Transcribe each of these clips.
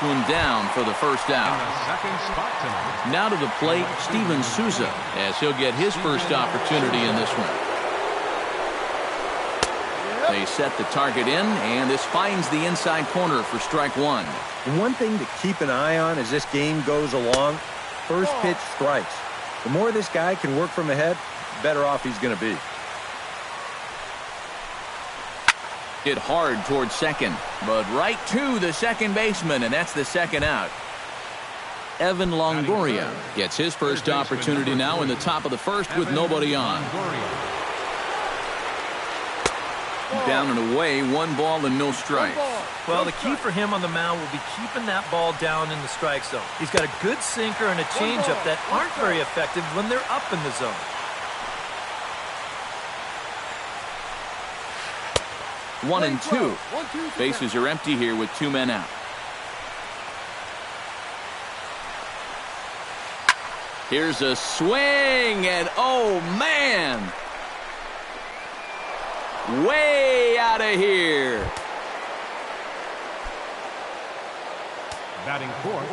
one down for the first out. Now to the plate, Steven Souza, as he'll get his first opportunity in this one. They set the target in, and this finds the inside corner for strike one. One thing to keep an eye on as this game goes along, first pitch strikes. The more this guy can work from ahead, the better off he's going to be. Hit hard towards second, but right to the second baseman, and that's the second out. Evan Longoria gets his first opportunity now in the top of the first with nobody on. Down and away, 1 ball and no strikes. Well, the key for him on the mound will be keeping that ball down in the strike zone. He's got a good sinker and a changeup that aren't very effective when they're up in the zone. One and two. Bases are empty here with 2 men out. Here's a swing, and oh man! Way out of here. Batting fourth,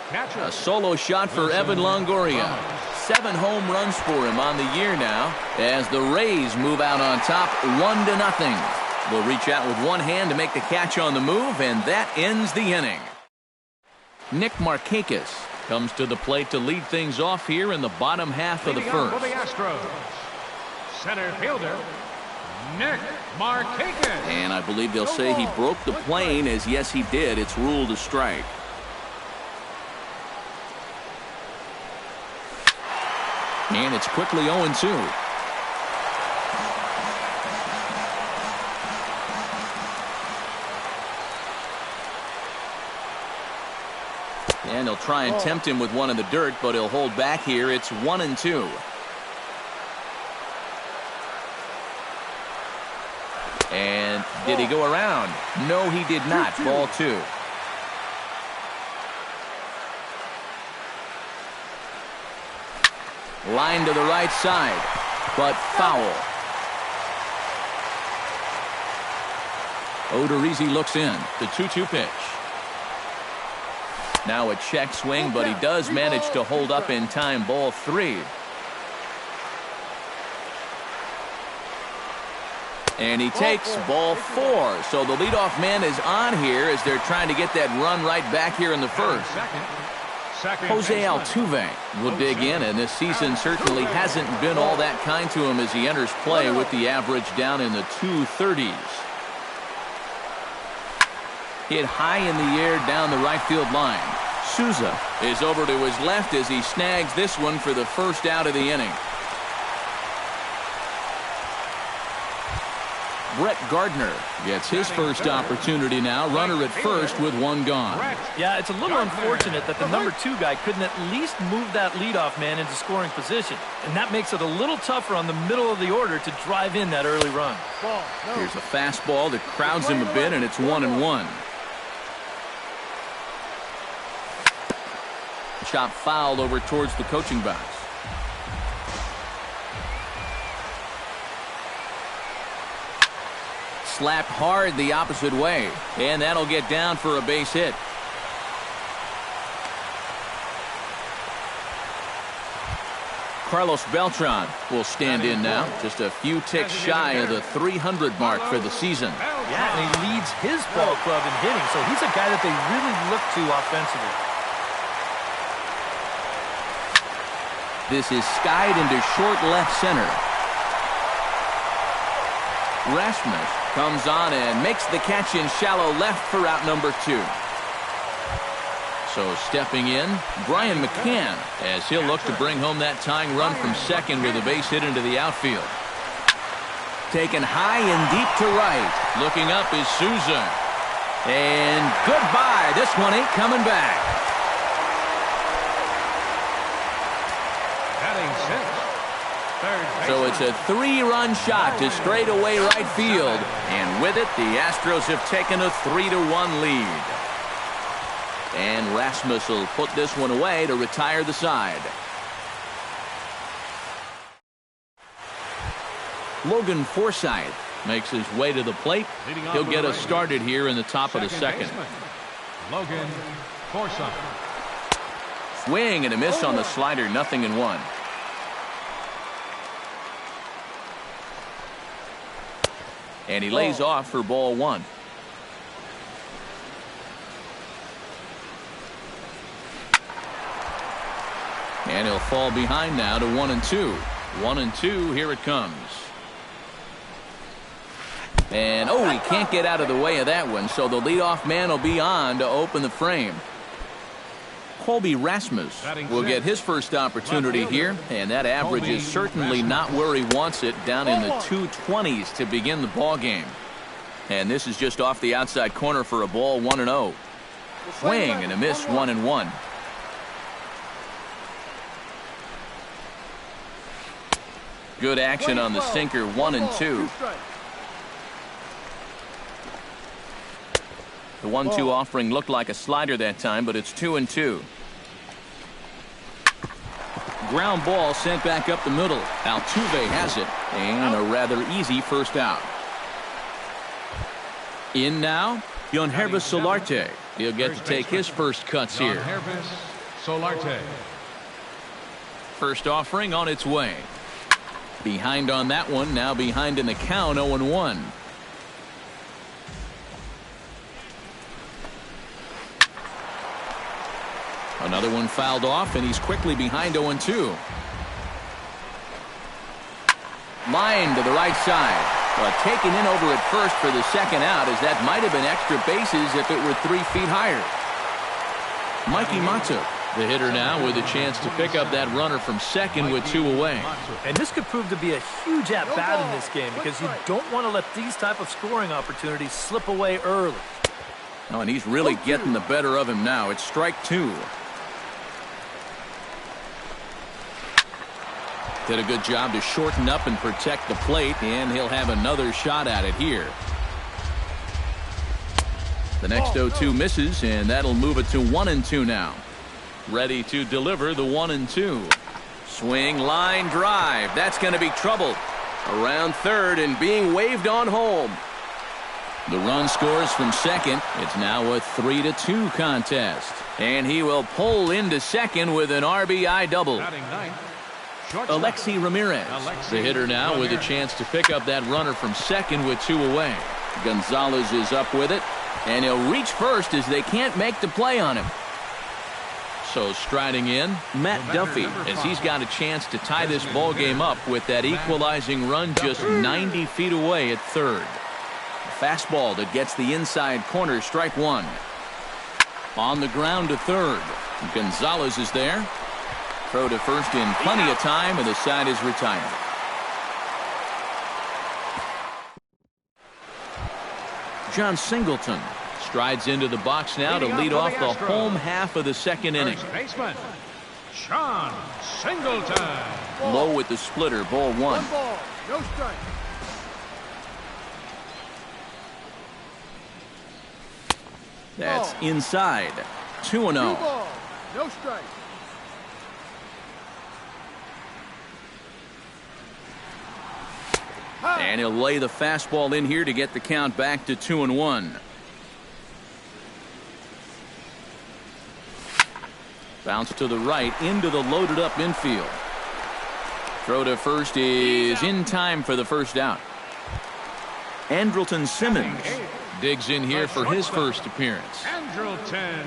catcher. A solo shot for Evan Longoria. 7 home runs for him on the year now as the Rays move out on top 1-0. Will reach out with one hand to make the catch on the move, and that ends the inning. Nick Markakis comes to the plate to lead things off here in the bottom half of the first. For the Astros, center fielder, Nick Markakis. And I believe they'll say he broke the plane, as yes he did. It's ruled a strike. And it's quickly 0-2. And he'll try and tempt him with one in the dirt, but he'll hold back here. It's 1-2. And did he go around? No, he did not. Ball 2. Line to the right side, but foul. Odorizzi looks in. The 2-2 pitch. Now a check swing, but he does manage to hold up in time. Ball 3. And he takes ball 4. So the leadoff man is on here as they're trying to get that run right back here in the first. Jose Altuve will dig in, and this season certainly hasn't been all that kind to him as he enters play with the average down in the 230s. Hit high in the air down the right field line. Souza is over to his left as he snags this one for the first out of the inning. Brett Gardner gets his first opportunity now. Runner at first with 1 gone. Yeah, it's a little unfortunate that the number 2 guy couldn't at least move that leadoff man into scoring position. And that makes it a little tougher on the middle of the order to drive in that early run. Here's a fastball that crowds him a bit, and it's 1-1. Chop fouled over towards the coaching box. Slapped hard the opposite way, and that'll get down for a base hit. Carlos Beltran will stand in now, just a few ticks shy of the 300 mark for the season. Yeah, and he leads his ball club in hitting, so he's a guy that they really look to offensively. This is skied into short left center. Rasmus comes on and makes the catch in shallow left for out number 2. So stepping in, Brian McCann, as he'll look to bring home that tying run from second with a base hit into the outfield. Taken high and deep to right. Looking up is Souza. And goodbye. This one ain't coming back. So it's a 3-run shot to straightaway right field. And with it, the Astros have taken a 3-1 lead. And Rasmus will put this one away to retire the side. Logan Forsythe makes his way to the plate. He'll get us started here in the top of the second. Logan Forsythe. Swing and a miss on the slider, 0-1. And he lays off for ball 1. And he'll fall behind now to 1-2. 1-2, here it comes. And he can't get out of the way of that one, so the leadoff man will be on to open the frame. Colby Rasmus will get his first opportunity here, and that average is certainly not where he wants it, down in the 220s to begin the ball game. And this is just off the outside corner for a ball, 1-0. Swing and a miss, 1-1. Good action on the sinker, 1-2. The 1-2 offering looked like a slider that time, but it's 2-2. Ground ball sent back up the middle. Altuve has it, and a rather easy first out. In now, Yonhervis Solarte. He'll get to take his first cuts here. Yonhervis Solarte. First offering on its way. Behind on that one, now behind in the count, 0-1. Another one fouled off, and he's quickly behind 0-2. Line to the right side. But taken in over at first for the second out, as that might have been extra bases if it were 3 feet higher. Mikey Mato, the hitter now, with a chance to pick up that runner from second with 2 away. And this could prove to be a huge at-bat in this game, because you don't want to let these type of scoring opportunities slip away early. Oh, and he's really getting the better of him now. It's strike 2. Did a good job to shorten up and protect the plate, and he'll have another shot at it here. The next 0-2 misses, and that'll move it to 1-2 now. Ready to deliver the 1-2. Swing, line drive. That's going to be trouble. Around third and being waved on home. The run scores from second. It's now a 3-2 contest. And he will pull into second with an RBI double. Alexi Ramirez, the hitter now, with a chance to pick up that runner from second with 2 away. Gonzalez is up with it, and he'll reach first as they can't make the play on him. So striding in, Matt Duffy, as he's got a chance to tie this ball game up with that equalizing run just 90 feet away at third. A fastball that gets the inside corner, strike 1. On the ground to third. Gonzalez is there. Throw to first in plenty of time, and the side is retired. John Singleton strides into the box now to lead off the home half of the second inning. First baseman, John Singleton. Low with the splitter, ball 1. One ball, no strike. That's inside. 2-0. Ball, no strike. And he'll lay the fastball in here to get the count back to 2-1. Bounce to the right into the loaded up infield. Throw to first is in time for the first out. Andrelton Simmons digs in here for his first appearance. Andrelton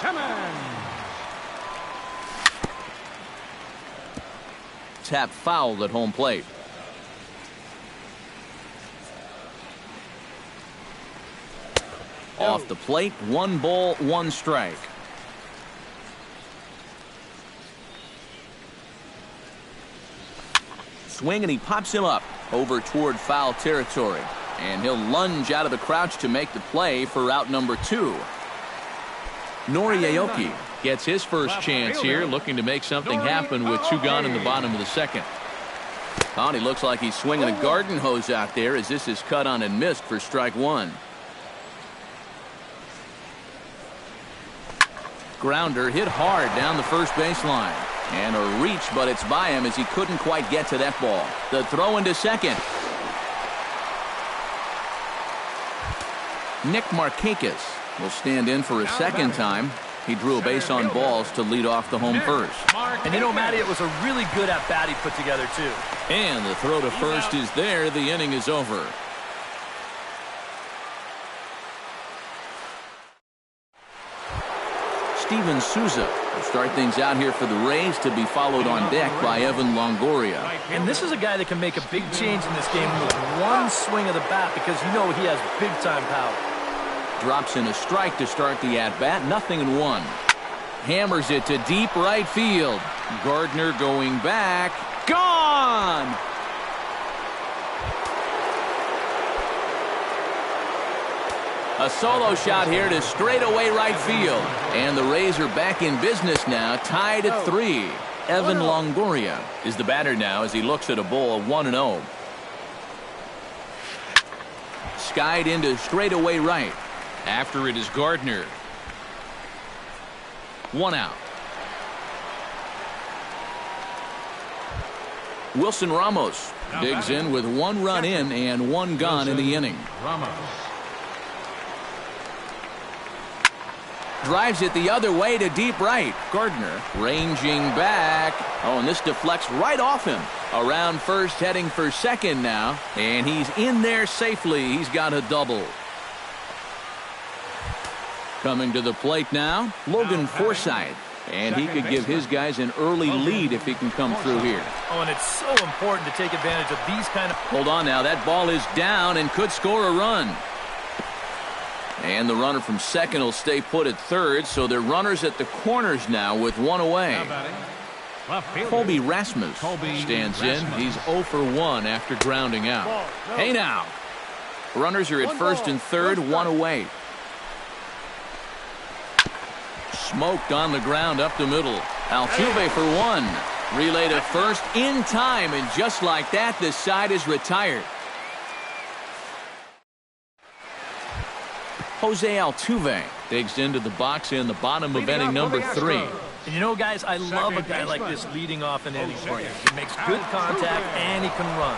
Simmons. Tap fouled at home plate. Off the plate, 1 ball, 1 strike. Swing, and he pops him up over toward foul territory. And he'll lunge out of the crouch to make the play for out number 2. Nori Aoki gets his first chance here, looking to make something happen with 2 gone in the bottom of the second. Oh, and he looks like he's swinging a garden hose out there, as this is cut on and missed for strike 1. Grounder hit hard down the first baseline. And a reach, but it's by him as he couldn't quite get to that ball. The throw into second. Nick Markakis will stand in for a second time. He drew a base on balls to lead off the home first. And you know, Matty, it was a really good at-bat he put together, too. And the throw to first is there. The inning is over. Steven Souza will start things out here for the Rays, to be followed on deck by Evan Longoria. And this is a guy that can make a big change in this game with one swing of the bat, because you know he has big-time power. Drops in a strike to start the at-bat. 0-1. Hammers it to deep right field. Gardner going back. Gone! A solo shot here to straightaway right field. And the Rays are back in business now, tied at 3. Evan Longoria is the batter now as he looks at a ball 1-0. Skied into straightaway right. After it is Gardner. 1 out. Wilson Ramos digs in with 1 run in and 1 gone in the inning. Ramos. Drives it the other way to deep right. Gardner ranging back. Oh, and this deflects right off him. Around first, heading for second now. And he's in there safely. He's got a double. Coming to the plate now, Logan Forsythe. And he could give his guys an early lead if he can come through here. Oh, and it's so important to take advantage of these kind of... Hold on now. That ball is down and could score a run. And the runner from second will stay put at third, so they're runners at the corners now with 1 away. Colby Rasmus stands in. He's 0 for 1 after grounding out. Hey now. Runners are at first and third, 1 away. Smoked on the ground up the middle. Altuve for 1. Relay to first in time, and just like that, this side is retired. Jose Altuve digs into the box in the bottom of inning number 3. And you know, guys, I love a guy like this leading off an inning for you. He makes good contact and he can run.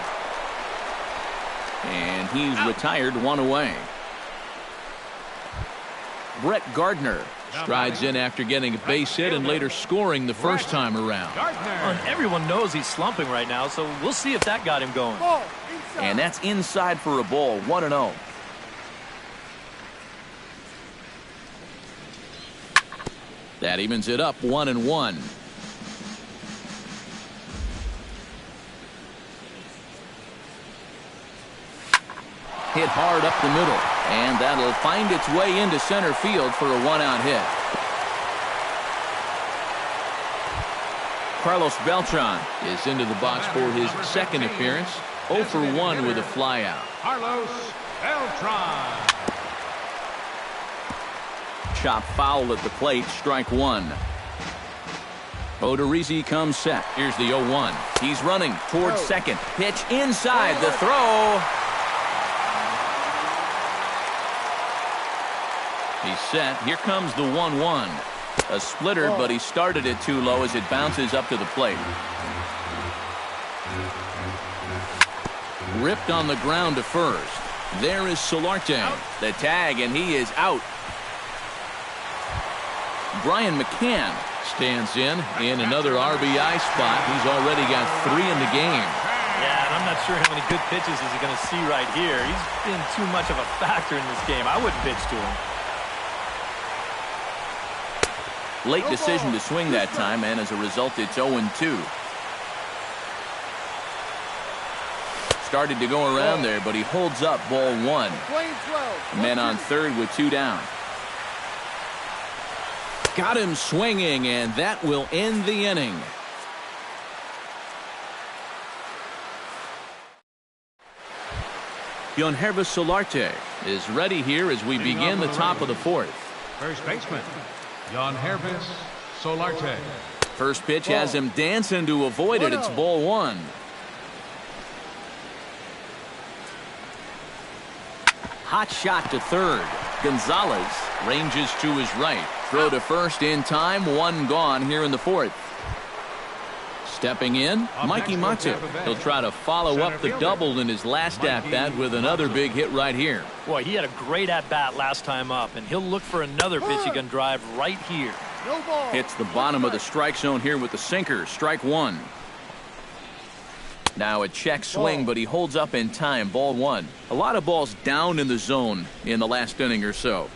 And he's retired, 1 away. Brett Gardner strides in after getting a base hit and later scoring the first time around. And everyone knows he's slumping right now, so we'll see if that got him going. And that's inside for a ball, 1-0. That evens it up, 1-1. Hit hard up the middle, and that'll find its way into center field for a 1-out hit. Carlos Beltran is into the box for his second appearance. 0 for 1 with a flyout. Carlos Beltran. Chop foul at the plate, strike 1. Odorizzi comes set. Here's the 0-1. He's running towards second. Pitch inside, the throw. He's set. Here comes the 1-1. A splitter, but he started it too low as it bounces up to the plate. Ripped on the ground to first. There is Solarte. The tag, and he is out. Brian McCann stands in another RBI spot. He's already got 3 in the game. Yeah, and I'm not sure how many good pitches is he going to see right here. He's been too much of a factor in this game. I wouldn't pitch to him. Late decision to swing that time, and as a result, it's 0-2. Started to go around there, but he holds up ball 1. Men on third with 2 down. Got him swinging, and that will end the inning. Yangervis Solarte is ready here as we begin the top of the 4th. First baseman, Yangervis Solarte. First pitch has him dancing to avoid it. It's ball 1. Hot shot to third. Gonzalez ranges to his right. Throw to first in time. 1 gone here in the 4th. Stepping in, Mikey Matu. He'll try to follow up the double in his last at-bat with another big hit right here. Boy, he had a great at-bat last time up, and he'll look for another pitch he can drive right here. No ball. Hits the bottom of the strike zone here with the sinker. Strike one. Now a check swing, but he holds up in time. Ball one. A lot of balls down in the zone in the last inning or so.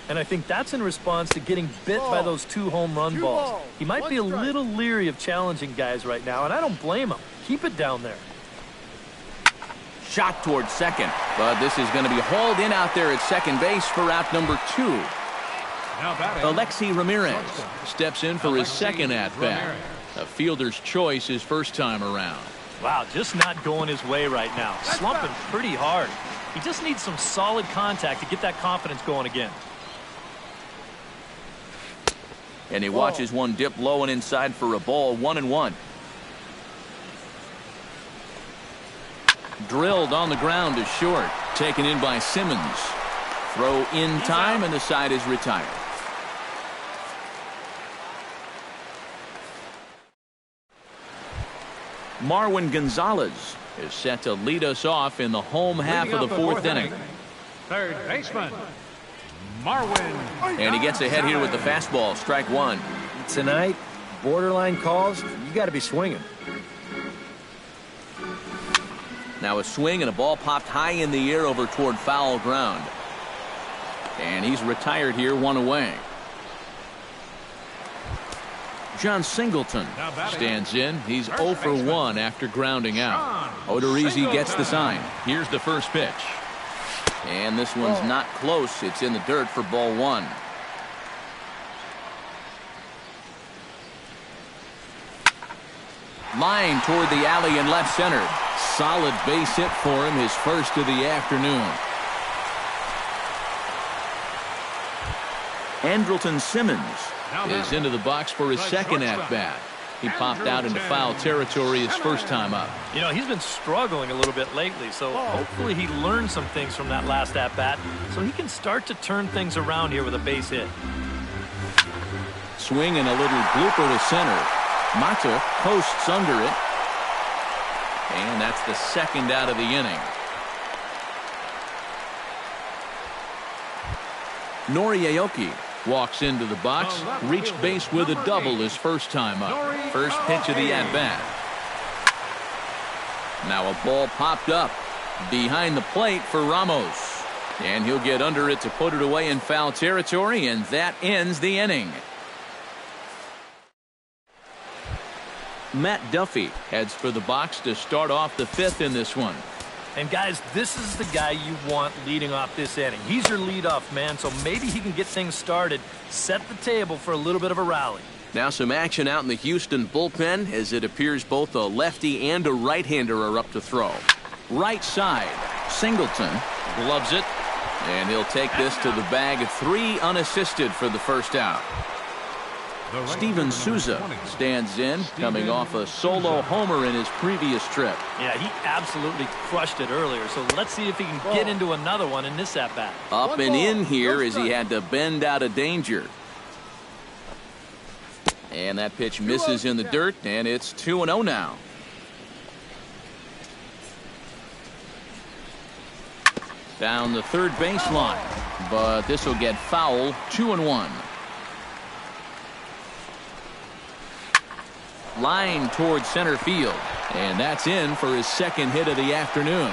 And I think that's in response to getting bit by those 2 home run balls. He might be a little leery of challenging guys right now, and I don't blame him. Keep it down there. Shot towards second, but this is going to be hauled in out there at second base for out number 2. Alexi Ramirez steps in for his second at-bat. A fielder's choice his first time around. Wow, just not going his way right now. Slumping pretty hard. He just needs some solid contact to get that confidence going again. And he watches one dip low and inside for a ball. 1-1. Drilled on the ground to short. Taken in by Simmons. Throw in time, and the side is retired. Marwin Gonzalez is set to lead us off in the home half of the fourth inning. Third baseman, Marwin. And he gets ahead here with the fastball. Strike one. Tonight, borderline calls, you got to be swinging. Now a swing and a ball popped high in the air over toward foul ground. And he's retired here, 1 away. John Singleton stands in. He's 0 for 1 after grounding out. Odorizzi gets the sign. Here's the first pitch. And this one's not close. It's in the dirt for ball one. Line toward the alley in left center. Solid base hit for him, his first of the afternoon. Andrelton Simmons is into the box for his second at-bat. He popped out into foul territory his first time up. You know, he's been struggling a little bit lately, so hopefully he learned some things from that last at-bat so he can start to turn things around here with a base hit. Swing and a little blooper to center. Mata posts under it. And that's the second out of the inning. Nori Aoki walks into the box, reached base with a double his first time up. First pitch of the at-bat. Now a ball popped up behind the plate for Ramos. And he'll get under it to put it away in foul territory, and that ends the inning. Matt Duffy heads for the box to start off the fifth in this one. And guys, this is the guy you want leading off this inning. He's your leadoff man, so maybe he can get things started, set the table for a little bit of a rally. Now some action out in the Houston bullpen, as it appears both a lefty and a right-hander are up to throw. Right side, Singleton gloves it, and he'll take this to the bag of 3 unassisted for the first out. Steven Souza stands in, coming off a solo homer in his previous trip. Yeah, he absolutely crushed it earlier, so let's see if he can get into another one in this at-bat. Up and in here as he had to bend out of danger. And that pitch misses in the dirt, and it's 2-0 now. Down the third baseline, but this will get foul. 2-1. Line towards center field, and that's in for his second hit of the afternoon.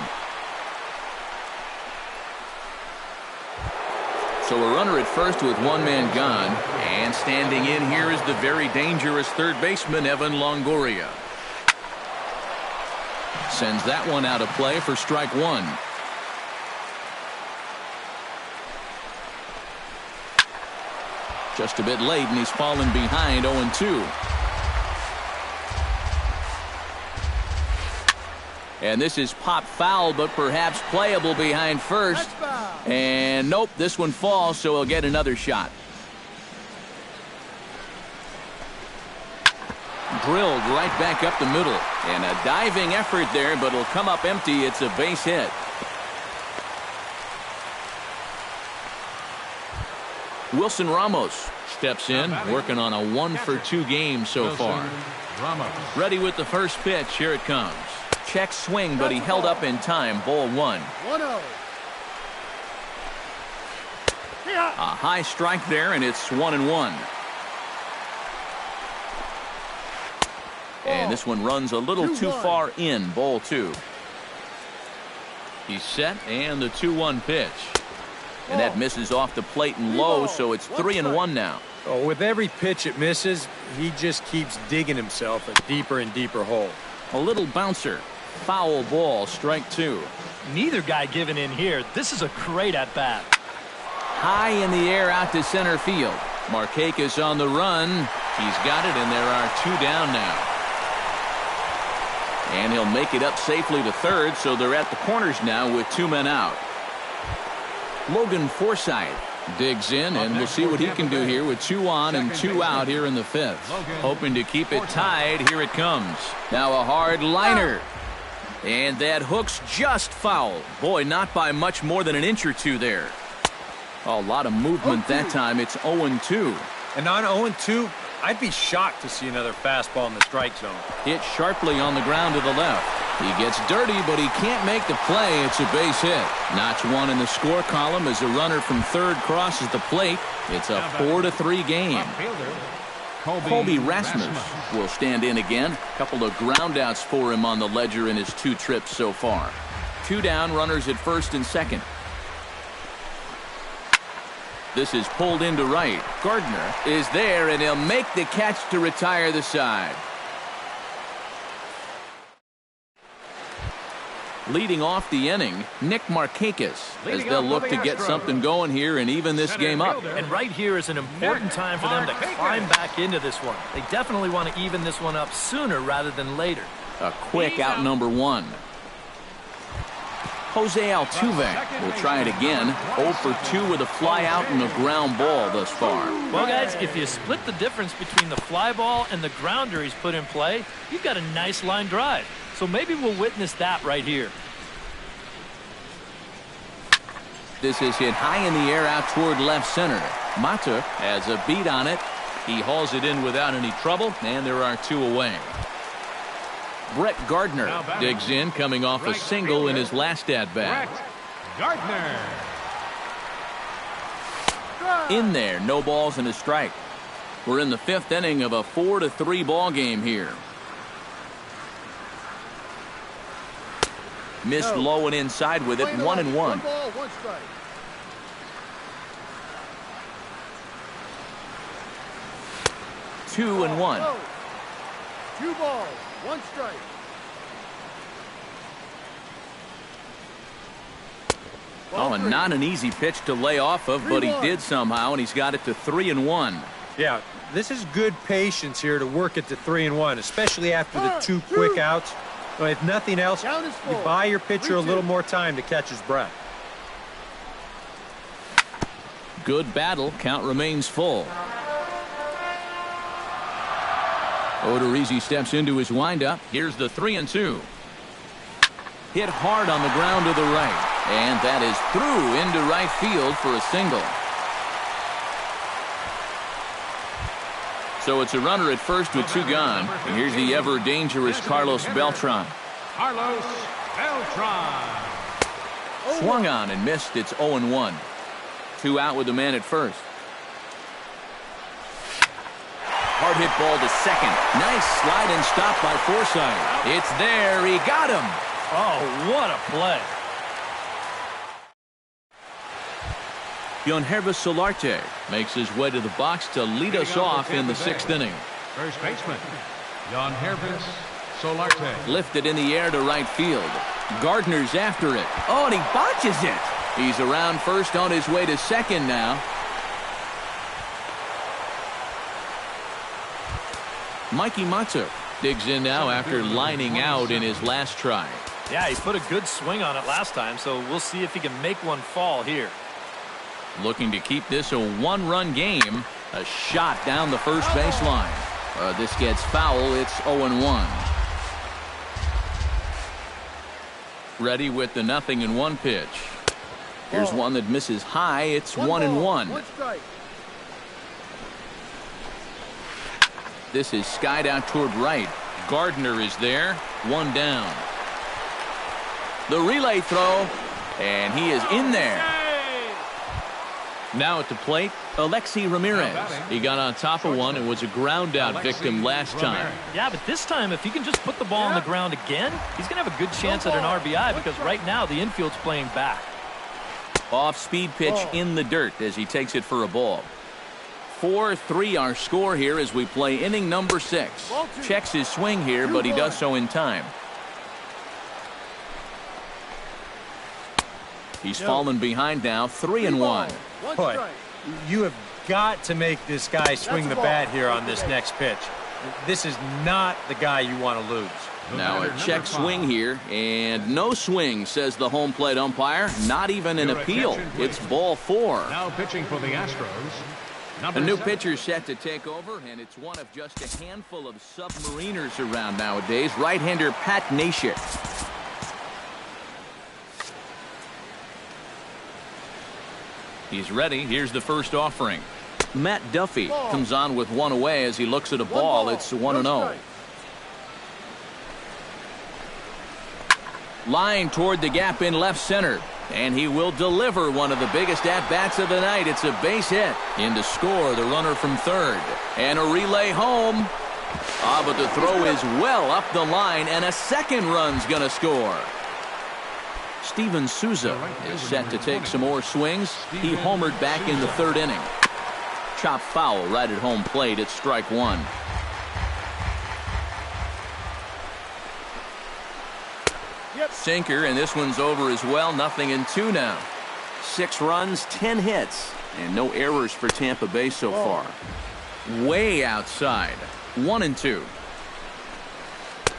So a runner at first with one man gone, and standing in here is the very dangerous third baseman Evan Longoria. Sends that one out of play for strike one. Just a bit late, and he's fallen behind 0-2. And this is pop foul, but perhaps playable behind first. And nope, this one falls, so he'll get another shot. Drilled right back up the middle. And a diving effort there, but it'll come up empty. It's a base hit. Wilson Ramos steps in, working on a 1-for-2 game so far. Ramos. Ready with the first pitch. Here it comes. Check swing, but he held up in time. Ball 1. 1-0. A high strike there, and it's 1-1. And this one runs a little too far in. Ball 2. He's set, and the 2-1 pitch. And that misses off the plate and low, so it's 3-1 now. Oh, with every pitch it misses, he just keeps digging himself a deeper and deeper hole. A little bouncer. Foul ball, strike 2. Neither guy giving in here. This is a great at-bat. High in the air out to center field. Markakis on the run. He's got it, and there are 2 down now. And he'll make it up safely to third, so they're at the corners now with 2 men out. Logan Forsythe digs in, and we'll see what he can do here with 2 on and 2 out here in the 5th. Hoping to keep it tied. Here it comes. Now a hard liner. And that hook's just foul. Boy, not by much more than an inch or 2 there. A lot of movement that time. It's 0-2. And on 0-2, I'd be shocked to see another fastball in the strike zone. Hit sharply on the ground to the left. He gets dirty, but he can't make the play. It's a base hit. Notch 1 in the score column as a runner from third crosses the plate. It's a 4-3 game. Colby Rasmus will stand in again. A couple of groundouts for him on the ledger in his 2 trips so far. 2 down, runners at first and second. This is pulled into right. Gardner is there, and he'll make the catch to retire the side. Leading off the inning, Nick Markakis, as they'll look to get something going here and even this game up. And right here is an important time for them to climb back into this one. They definitely want to even this one up sooner rather than later. A quick out number 1. Jose Altuve will try it again. 0 for 2 with a fly out and a ground ball thus far. Well, guys, if you split the difference between the fly ball and the grounder he's put in play, you've got a nice line drive. So maybe we'll witness that right here. This is hit high in the air out toward left center. Mata has a beat on it. He hauls it in without any trouble, and there are 2 away. Brett Gardner digs in, coming off a single in his last at-bat. Gardner. In there, no balls and a strike. We're in the 5th inning of a 4-3 ball game here. Missed low and inside with it. 1-1. 1 ball, 1 strike. Two and 1. 2 balls, 1 strike. Oh, and not an easy pitch to lay off of, but he did somehow, and he's got it to 3-1. Yeah, this is good patience here to work it to 3-1, especially after the 2 quick outs. But if nothing else, you buy your pitcher a little more time to catch his breath. Good battle. Count remains full. Odorizzi steps into his windup. Here's the 3-2. Hit hard on the ground to the right. And that is through into right field for a single. So it's a runner at first with 2 gone. And here's the ever dangerous Carlos Beltran. Carlos Beltran. Swung on and missed. It's 0-1. 2 out with the man at first. Hard hit ball to second. Nice slide and stop by Forsythe. It's there. He got him. Oh, what a play. Yangervis Solarte makes his way to the box to lead us off in the 6th inning. First baseman, Yangervis Solarte. Lifted in the air to right field. Gardner's after it. Oh, and he botches it. He's around first on his way to second now. Mikey Mata digs in now after lining out in his last try. Yeah, he put a good swing on it last time, so we'll see if he can make one fall here. Looking to keep this a 1-run game. A shot down the first baseline. This gets foul. It's 0-1. Ready with the 0-1 pitch. Here's one that misses high. It's 1-1. This is skied out toward right. Gardner is there. One down. The relay throw, and he is in there. Now at the plate, Alexi Ramirez. He got on top of one and was a ground out victim last time. Yeah, but this time, if he can just put the ball on the ground again, he's going to have a good chance at an RBI because right now the infield's playing back. Off-speed pitch in the dirt as he takes it for a ball. 4-3 our score here as we play inning number 6. Checks his swing here, but he does so in time. He's fallen behind now, 3-1. Boy, you have got to make this guy swing the bat here on this next pitch. This is not the guy you want to lose. Now a check swing here, and no swing, says the home plate umpire. Not even an appeal. It's ball 4. Now pitching for the Astros. A new pitcher set to take over, and it's one of just a handful of submariners around nowadays. Right-hander Pat Nashik. He's ready. Here's the first offering. Matt Duffy comes on with one away as he looks at a ball. It's 1-0. Line toward the gap in left center. And he will deliver one of the biggest at-bats of the night. It's a base hit. In to score, the runner from third. And a relay home. But the throw is well up the line, and a second run's going to score. Steven Souza is set to take some more swings. He homered back in the third inning. Chop foul right at home plate. It's strike 1. Sinker, and this one's over as well. 0-2 now. 6 runs, 10 hits, and no errors for Tampa Bay so far. Way outside. 1-2.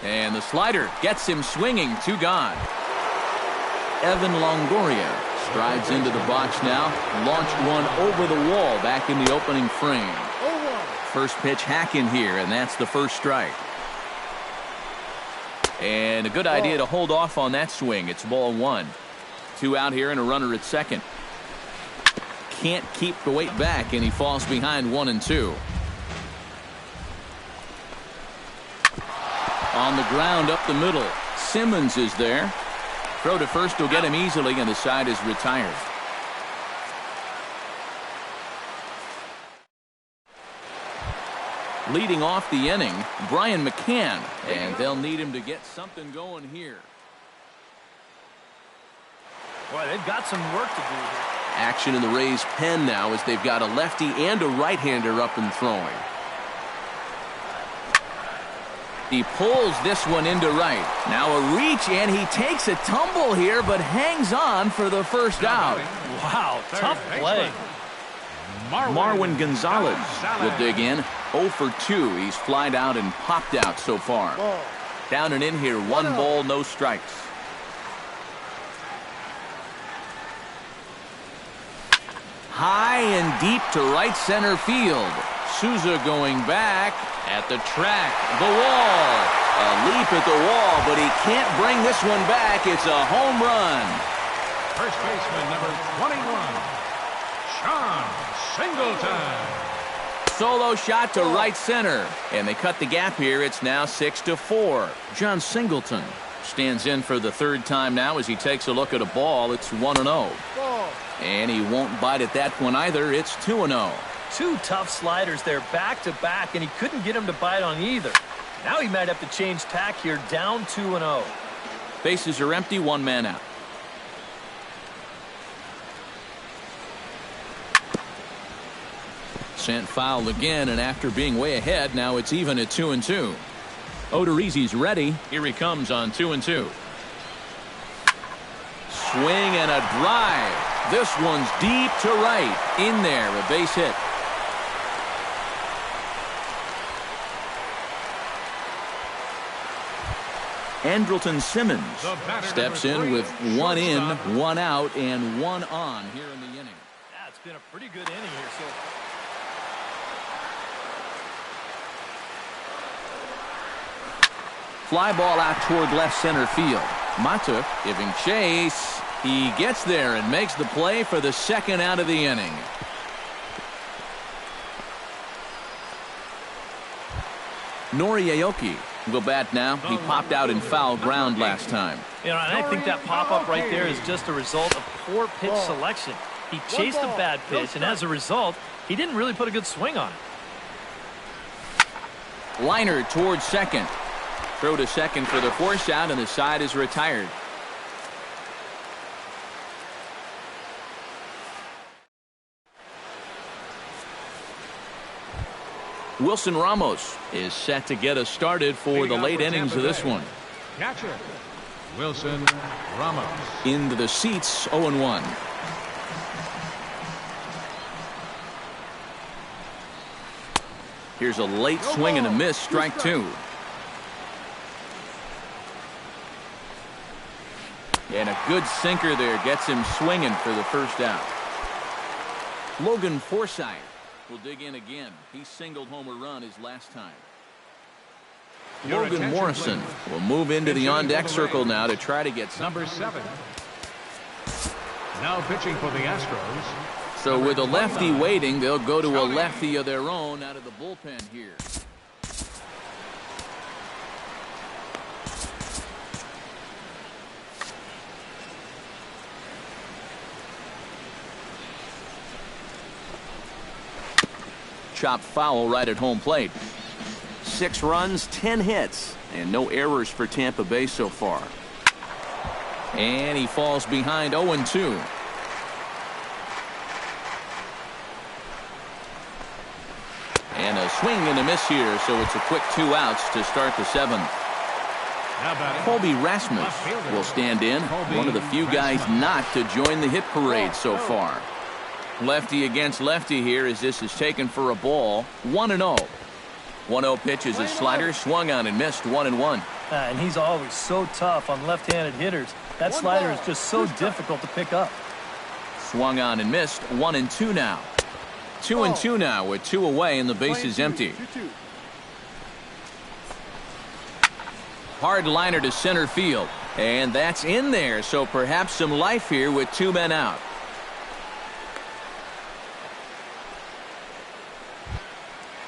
And the slider gets him swinging. 2 gone. Evan Longoria strides into the box now. Launched one over the wall back in the opening frame. First pitch hack in here, and that's the first strike. And a good idea to hold off on that swing. It's ball 1. 2 out here and a runner at second. Can't keep the weight back, and he falls behind 1-2. On the ground up the middle. Simmons is there. Throw to first will get him easily, and the side is retired. Leading off the inning, Brian McCann, and they'll need him to get something going here. Boy, they've got some work to do here. Action in the Rays' pen now as they've got a lefty and a right-hander up and throwing. He pulls this one into right. Now a reach, and he takes a tumble here, but hangs on for the first out. Wow, tough play. Marwin Gonzalez will dig in. 0 for 2. He's flied out and popped out so far. Down and in here, 1 ball, no strikes. High and deep to right center field. Souza going back at the track. The wall. A leap at the wall, but he can't bring this one back. It's a home run. First baseman number 21, John Singleton. Solo shot to right center, and they cut the gap here. It's now 6-4. John Singleton stands in for the third time now as he takes a look at a ball. It's 1-0. And he won't bite at that one either. It's 2-0. 2 tough sliders there back to back, and he couldn't get him to bite on either. Now he might have to change tack here, down 2-0. Bases are empty, 1 man out. Sent foul again, and after being way ahead, now it's even at 2-2. Odorizzi's ready. Here he comes on 2-2. Swing and a drive. This one's deep to right. In there, a base hit. Andrelton Simmons steps in with 1 in, 1 out, and 1 on here in the inning. Yeah, it's been a pretty good inning here so far. Fly ball out toward left center field. Mata giving chase. He gets there and makes the play for the second out of the inning. Noriaoki will bat now. He popped out in foul ground last time. You know, and I think that pop-up right there is just a result of poor pitch selection. He chased a bad pitch, and as a result, he didn't really put a good swing on it. Liner towards second. Throw to second for the force out, and the side is retired. Wilson Ramos is set to get us started for the late innings of this one. Catcher, Wilson Ramos. Into the seats, 0-1. Here's a late swing and a miss, strike two. And a good sinker there gets him swinging for the first out. Logan Forsythe will dig in again. He singled home a run his last time. Logan Morrison will move into the on-deck circle now to try to get some. Number 7. Now pitching for the Astros. So with a lefty waiting, they'll go to a lefty of their own out of the bullpen here. Chopped foul right at home plate. 6 runs, 10 hits, and no errors for Tampa Bay so far. And he falls behind 0-2. And a swing and a miss here, so it's a quick 2 outs to start the 7th. Colby Rasmus will stand in, one of the few guys not to join the hit parade so far. Lefty against lefty here as this is taken for a ball. 1-0. 1-0 pitch is a slider, swung on and missed. 1-1. And he's always so tough on left-handed hitters. That slider is just so difficult to pick up. Swung on and missed. 1-2 now. 2-2 now with 2 away and the base is empty. Hard liner to center field. And that's in there, so perhaps some life here with 2 men out.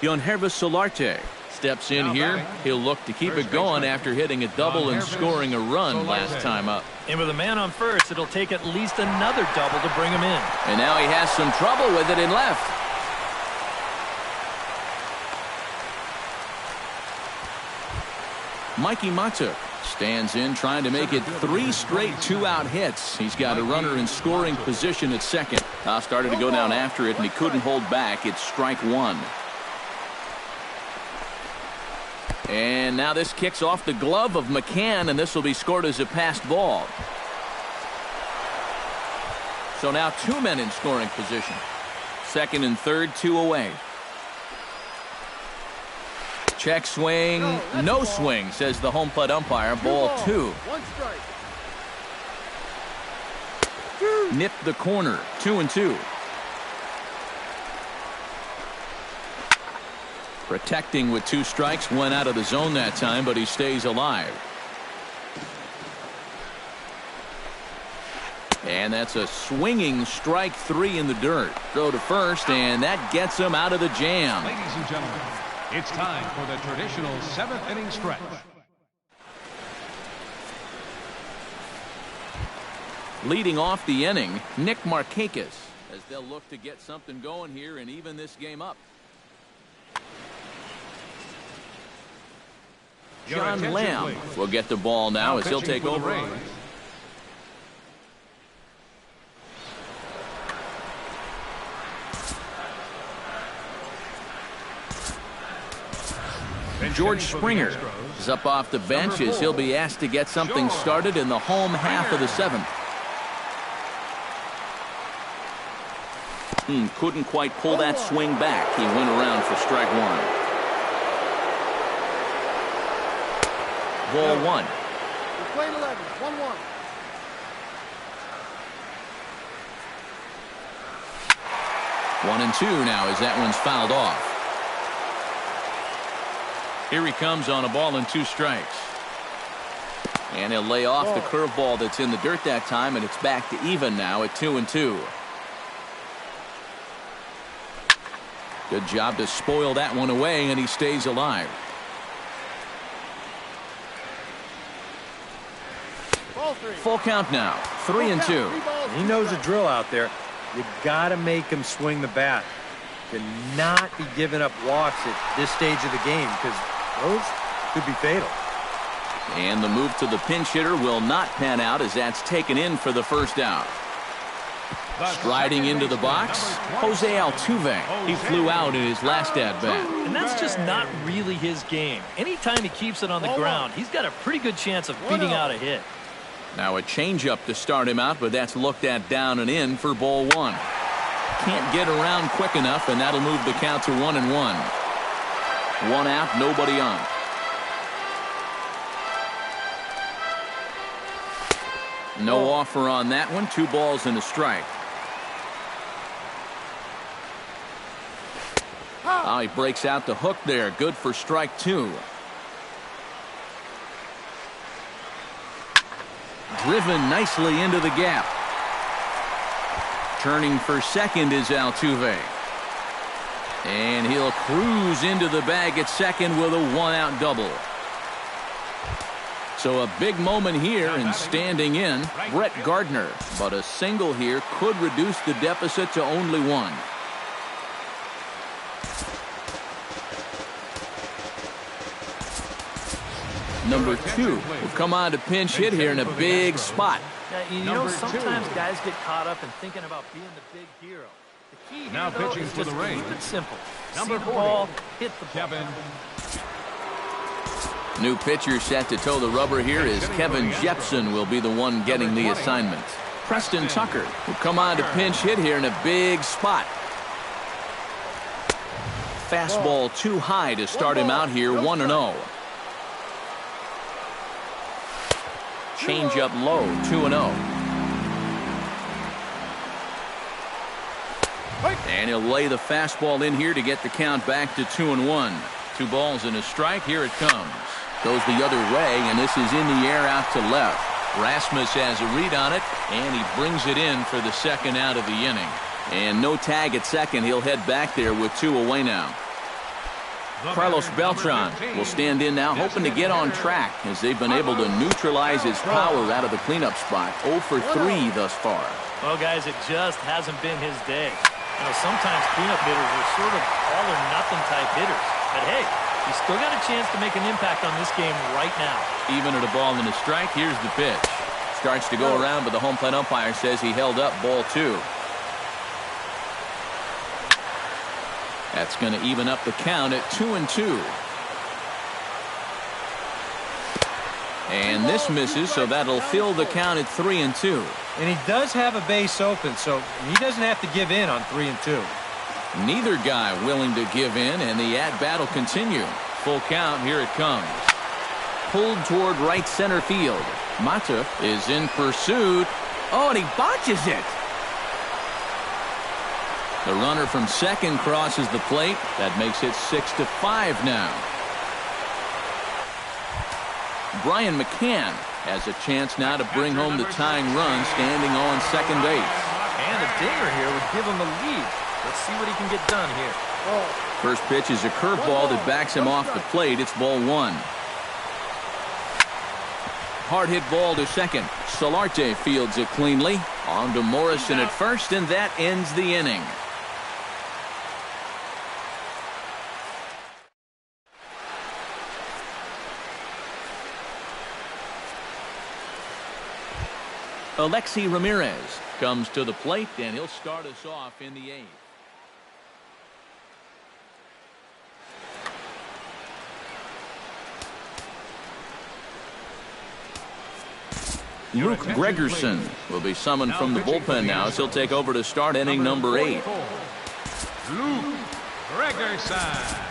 Yonhervis Solarte steps in here. He'll look to keep it going after hitting a double and scoring a run last time up. And with a man on first, it'll take at least another double to bring him in. And now he has some trouble with it in left. Mikey Matuk stands in trying to make it 3 straight 2-out hits. He's got a runner in scoring position at second. Started to go down after it and he couldn't hold back. It's strike 1. And now this kicks off the glove of McCann, and this will be scored as a passed ball. So now 2 men in scoring position. Second and third, 2 away. Check swing, no swing, says the home plate umpire. Ball 2. 1 strike. Nipped the corner. 2-2. Protecting with 2 strikes, went out of the zone that time, but he stays alive. And that's a swinging strike 3 in the dirt. Throw to first, and that gets him out of the jam. Ladies and gentlemen, it's time for the traditional 7th inning stretch. Leading off the inning, Nick Markakis, as they'll look to get something going here and even this game up. John Lamb will get the ball now as he'll take over. George Springer is up off the bench as he'll be asked to get something started in the home half of the 7th. Couldn't quite pull that swing back. He went around for strike 1. Ball 1. We're playing 11. 1-1. One and 2 now as that one's fouled off. Here he comes on a ball and 2 strikes. And he'll lay off the curveball that's in the dirt that time, and it's back to even now at 2-2. Good job to spoil that one away, and he stays alive. Ball 3. Full count now, 3-2. He knows the drill out there. You got to make him swing the bat. Cannot be giving up walks at this stage of the game because those could be fatal. And the move to the pinch hitter will not pan out as that's taken in for the first out. Striding into the box, Jose Altuve. He flew out in his last at-bat. And that's just not really his game. Anytime he keeps it on the ground, he's got a pretty good chance of beating out a hit. Now a changeup to start him out, but that's looked at down and in for ball 1. Can't get around quick enough, and that'll move the count to 1-1. 1 out, nobody on. No offer on that one. 2 balls and a strike. Oh, he breaks out the hook there. Good for strike 2. Driven nicely into the gap. Turning for second is Altuve. And he'll cruise into the bag at second with a 1-out double. So a big moment here and standing in, Brett Gardner. But a single here could reduce the deficit to only 1. Number 2 will come on to pinch hit here in a big spot. Yeah, you know, sometimes guys get caught up in thinking about being the big hero. The key Now here, though, pitching is for just the Rays. keep it simple. Number See the 40, ball, hit the ball. Kevin. New pitcher set to toe the rubber here is Kevin Jepson will be the one getting the assignment. Preston Tucker will come on to pinch hit here in a big spot. Fastball too high to start him out here, 1-0. Change up low, 2-0. And he'll lay the fastball in here to get the count back to 2-1. 2 balls and a strike. Here it comes. Goes the other way, and this is in the air out to left. Rasmus has a read on it, and he brings it in for the second out of the inning. And no tag at second. He'll head back there with 2 away now. Carlos Beltran will stand in now, hoping to get on track as they've been able to neutralize his power out of the cleanup spot. 0 for 3 thus far. Well, guys, it just hasn't been his day. You know, sometimes cleanup hitters are sort of all-or-nothing type hitters. But hey, he's still got a chance to make an impact on this game right now. Even at a ball and a strike, here's the pitch. Starts to go around, but the home plate umpire says he held up ball 2. That's going to even up the count at 2-2. And this misses, so that'll fill the count at 3-2. And he does have a base open, so he doesn't have to give in on 3-2. Neither guy willing to give in, and the at-bat will continue. Full count, here it comes. Pulled toward right center field. Mata is in pursuit. Oh, and he botches it. The runner from second crosses the plate. That makes it 6-5 now. Brian McCann has a chance now to bring home the tying run standing on second base. And a dinger here would give him the lead. Let's see what he can get done here. First pitch is a curveball that backs him off the plate. It's ball 1. Hard hit ball to second. Solarte fields it cleanly. On to Morrison at first, and that ends the inning. Alexi Ramirez comes to the plate, and he'll start us off in the 8th. Luke Gregerson will be summoned from the bullpen now as he'll take over to start inning number 8. Luke Gregerson.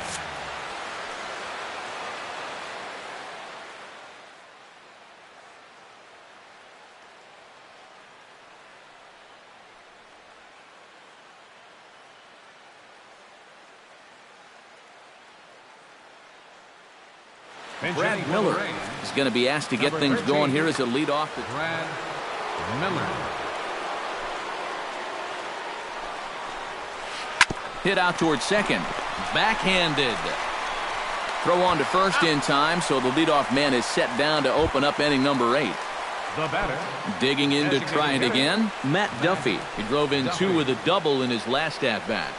Brad Miller is going to be asked to get things going here as a leadoff. Brad Miller. Hit out towards second. Backhanded. Throw on to first in time, so the leadoff man is set down to open up inning number 8. The batter. Digging in to try it again, Matt Duffy. He drove in 2 with a double in his last at-bat.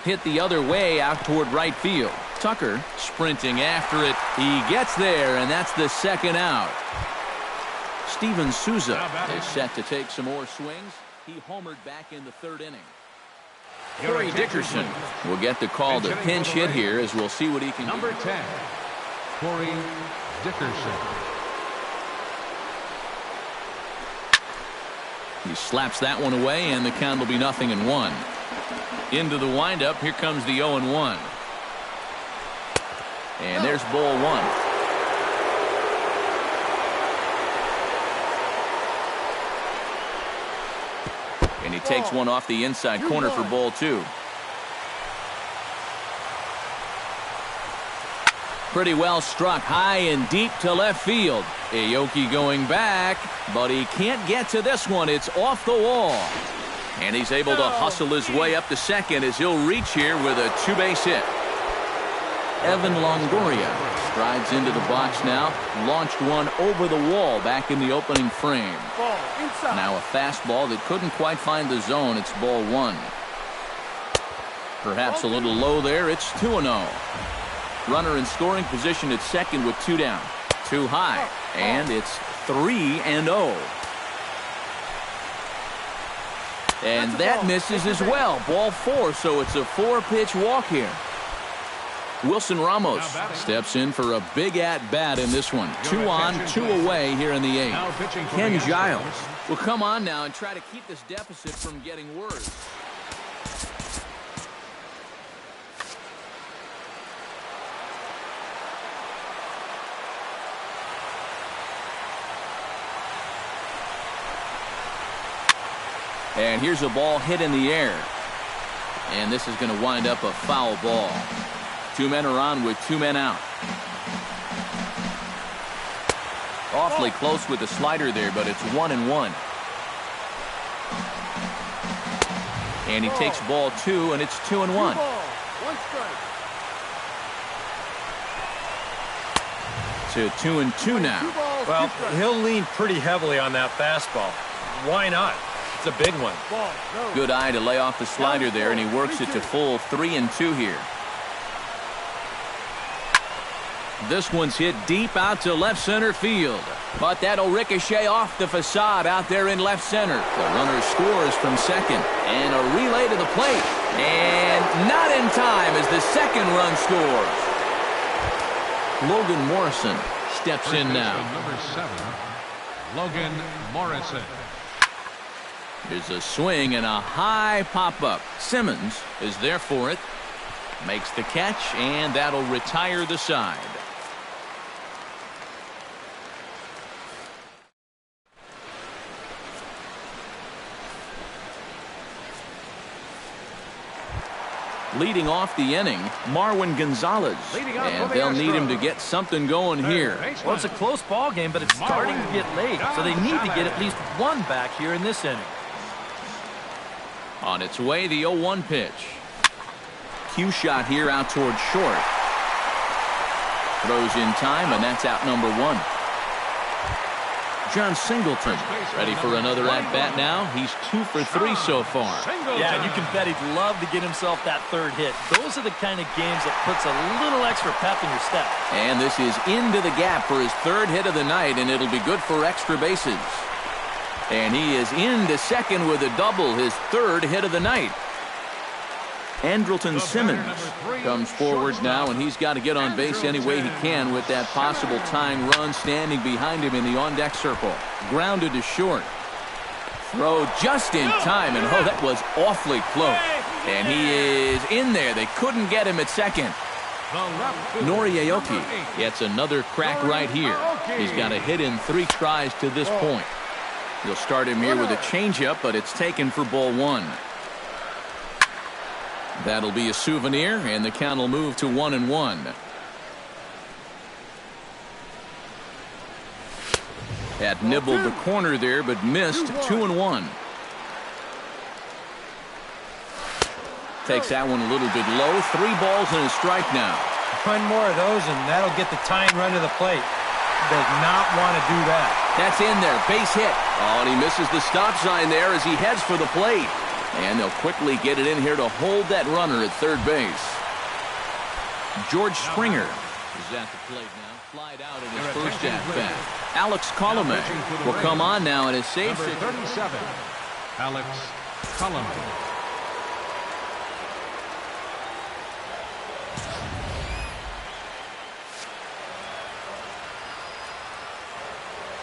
Hit the other way out toward right field. Tucker sprinting after it. He gets there, and that's the second out. Steven Souza is set to take some more swings. He homered back in the 3rd inning. Corey Dickerson will get the call to pinch hit here, as we'll see what he can do. Number 10, Corey Dickerson. He slaps that one away, and the count will be 0-1. Into the windup, here comes the 0-1. And there's ball 1. And he takes one off the inside corner for ball 2. Pretty well struck high and deep to left field. Aoki going back, but he can't get to this one. It's off the wall. And he's able to hustle his way up to second as he'll reach here with a 2-base hit. Evan Longoria strides into the box now. Launched one over the wall back in the opening frame. Now a fastball that couldn't quite find the zone. It's ball 1. Perhaps a little low there. It's 2-0. Runner in scoring position at second with 2 down. Too high. And it's 3-0. And that misses as well. Ball 4, so it's a 4-pitch walk here. Wilson Ramos steps in for a big at-bat in this one. 2 on, 2 away here in the 8th. Ken Giles will come on now and try to keep this deficit from getting worse. And here's a ball hit in the air. And this is going to wind up a foul ball. 2 men are on with 2 men out. Awfully close with the slider there, but it's 1-1. And he takes ball 2, and it's 2-1. 1 strike. To 2-2 now. Well, he'll lean pretty heavily on that fastball. Why not? It's a big one. Good eye to lay off the slider there, and he works it to full 3-2 here. This one's hit deep out to left center field. But that'll ricochet off the facade out there in left center. The runner scores from second. And a relay to the plate. And not in time as the second run scores. Logan Morrison steps in now. Number 7, Logan Morrison. There's a swing and a high pop-up. Simmons is there for it. Makes the catch, and that'll retire the side. Leading off the inning, Marwin Gonzalez. And they'll need him to get something going here. Well, it's a close ball game, but it's starting to get late, so they need to get at least 1 back here in this inning. On its way, the 0-1 pitch. Cue shot here out towards short. Throws in time, and that's out number 1. John Singleton ready for another at-bat now. He's 2 for 3 so far. Yeah, and you can bet he'd love to get himself that 3rd hit. Those are the kind of games that puts a little extra pep in your step. And this is into the gap for his 3rd hit of the night, and it'll be good for extra bases. And he is into second with a double, his 3rd hit of the night. Andrelton Simmons comes forward now, and he's got to get on base any way he can with that possible tying run standing behind him in the on-deck circle. Grounded to short. Throw just in time, and oh, that was awfully close. And he is in there. They couldn't get him at second. Nori Aoki gets another crack right here. He's got a hit in 3 tries to this point. You'll start him here with a changeup, but it's taken for ball 1. That'll be a souvenir, and the count will move to 1-1. Had nibbled the corner there, but missed. 2-1. Takes that one a little bit low. 3 balls and a strike now. 1 more of those, and that'll get the tying run to the plate. does not want to do that. That's in there. Base hit. Oh, and he misses the stop sign there as he heads for the plate. And they'll quickly get it in here to hold that runner at third base. George Springer is at the plate now. Flied out in his first at-bat. Alex Colomé will come on now in his save. Number 37, Alex Colomé.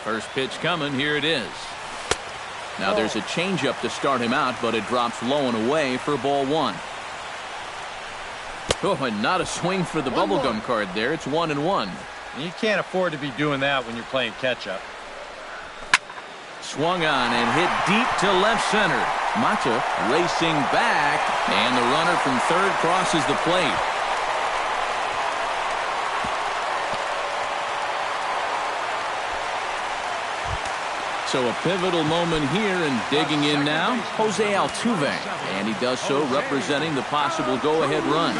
First pitch coming. Here it is. Now there's a changeup to start him out, but it drops low and away for ball one. Oh, and not a swing for the bubblegum card there. It's 1-1. You can't afford to be doing that when you're playing catch-up. Swung on and hit deep to left center. Mata racing back, and the runner from third crosses the plate. So a pivotal moment here, and digging in now, Jose Altuve. And he does so representing the possible go-ahead run.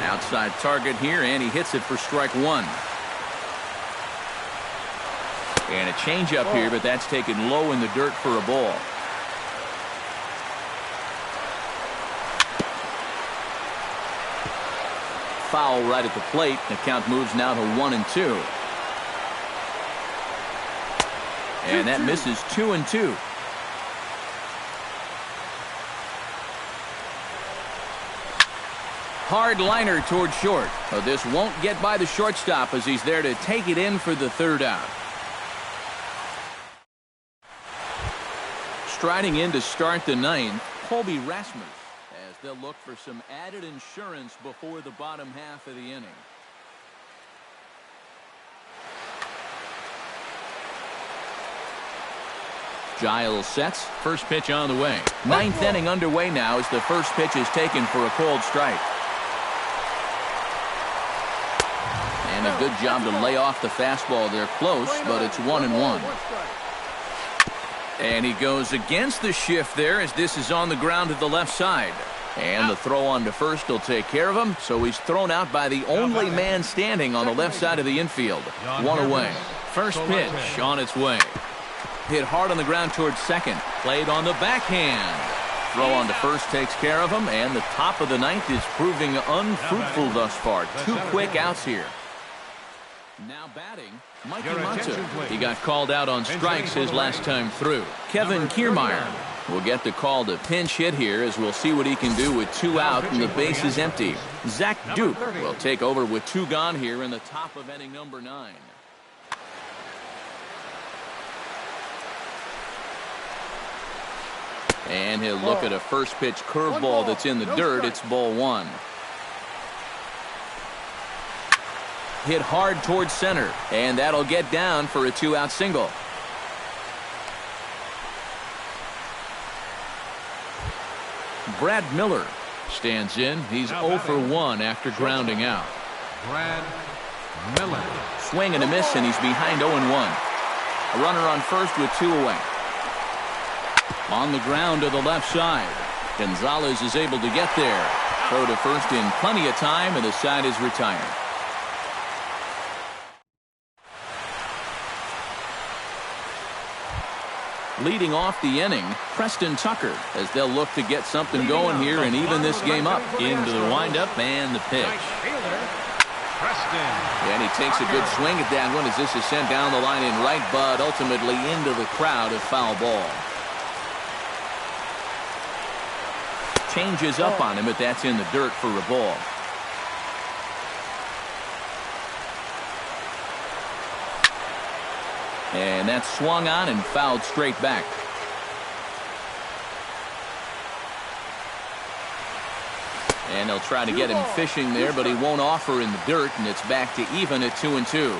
Outside target here, and he hits it for strike one. And a changeup here, but that's taken low in the dirt for a ball. Foul right at the plate. The count moves now to 1-2. And that misses 2-2. Hard liner toward short. But this won't get by the shortstop as he's there to take it in for the third out. Striding in to start the ninth, Colby Rasmus, as they'll look for some added insurance before the bottom half of the inning. Giles sets. First pitch on the way. Ninth inning underway now as the first pitch is taken for a called strike. And a good job to lay off the fastball there close, but it's 1-1. And he goes against the shift there as this is on the ground to the left side. And the throw on to first will take care of him, so he's thrown out by the only man standing on the left side of the infield. One away. First pitch on its way. Hit hard on the ground towards second. Played on the backhand. Throw on to first takes care of him, and the top of the ninth is proving unfruitful thus far. Two quick outs here. Now batting, Mikey Mata. He got called out on strikes his last time through. Kevin Kiermaier will get the call to pinch hit here as we'll see what he can do with two out and the base is empty. Zach Duke will take over with two gone here in the top of inning number 9. And he'll look at a first pitch curveball that's in the dirt. It's ball one. Hit hard towards center, and that'll get down for a 2-out single. Brad Miller stands in. He's 0 for 1 after grounding out. Brad Miller. Swing and a miss, and he's behind 0-1. A runner on first with 2 away. On the ground to the left side. Gonzalez is able to get there. Throw to first in plenty of time, and the side is retired. Leading off the inning, Preston Tucker, as they'll look to get something going here and even this game up. Into the windup and the pitch. And he takes a good swing at that one as this is sent down the line in right, but ultimately into the crowd, a foul ball. Changes up on him, but that's in the dirt for a ball. And that's swung on and fouled straight back. And they'll try to get him fishing there, but he won't offer in the dirt, and it's back to even at 2-2.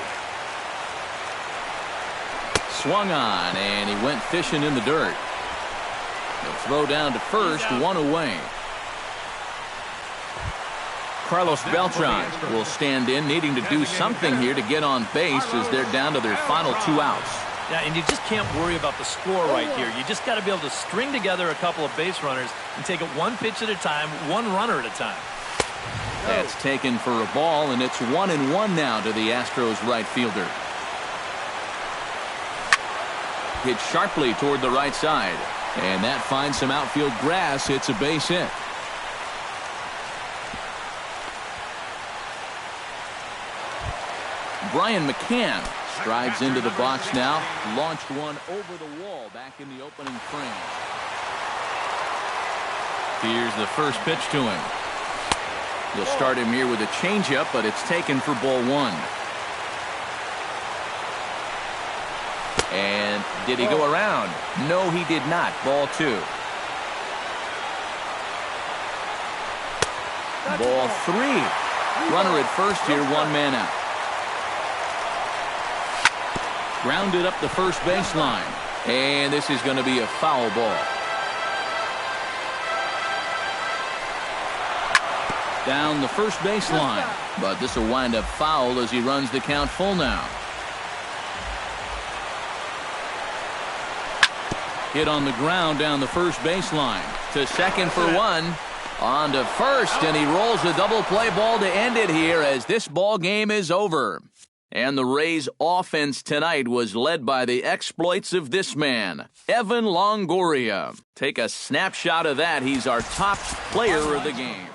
Swung on, and he went fishing in the dirt. The throw down to first, 1 away. Carlos Beltran will stand in, needing to do something here to get on base as they're down to their final 2 outs. Yeah, and you just can't worry about the score right here. You just got to be able to string together a couple of base runners and take it one pitch at a time, one runner at a time. That's taken for a ball, and it's 1-1 now to the Astros right fielder. hit sharply toward the right side. And that finds some outfield grass. It's a base hit. Brian McCann strides into the box now. Launched one over the wall back in the opening frame. Here's the first pitch to him. They'll start him here with a changeup, but it's taken for ball one. And did he go around? No, he did not. Ball two. Ball three. Runner at first here, one man out. Grounded up the first baseline. And this is going to be a foul ball. Down the first baseline. But this will wind up foul as he runs the count full now. Hit on the ground down the first baseline. To second for one. On to first, and he rolls a double play ball to end it here as this ball game is over. And the Rays' offense tonight was led by the exploits of this man, Evan Longoria. Take a snapshot of that. He's our top player of the game.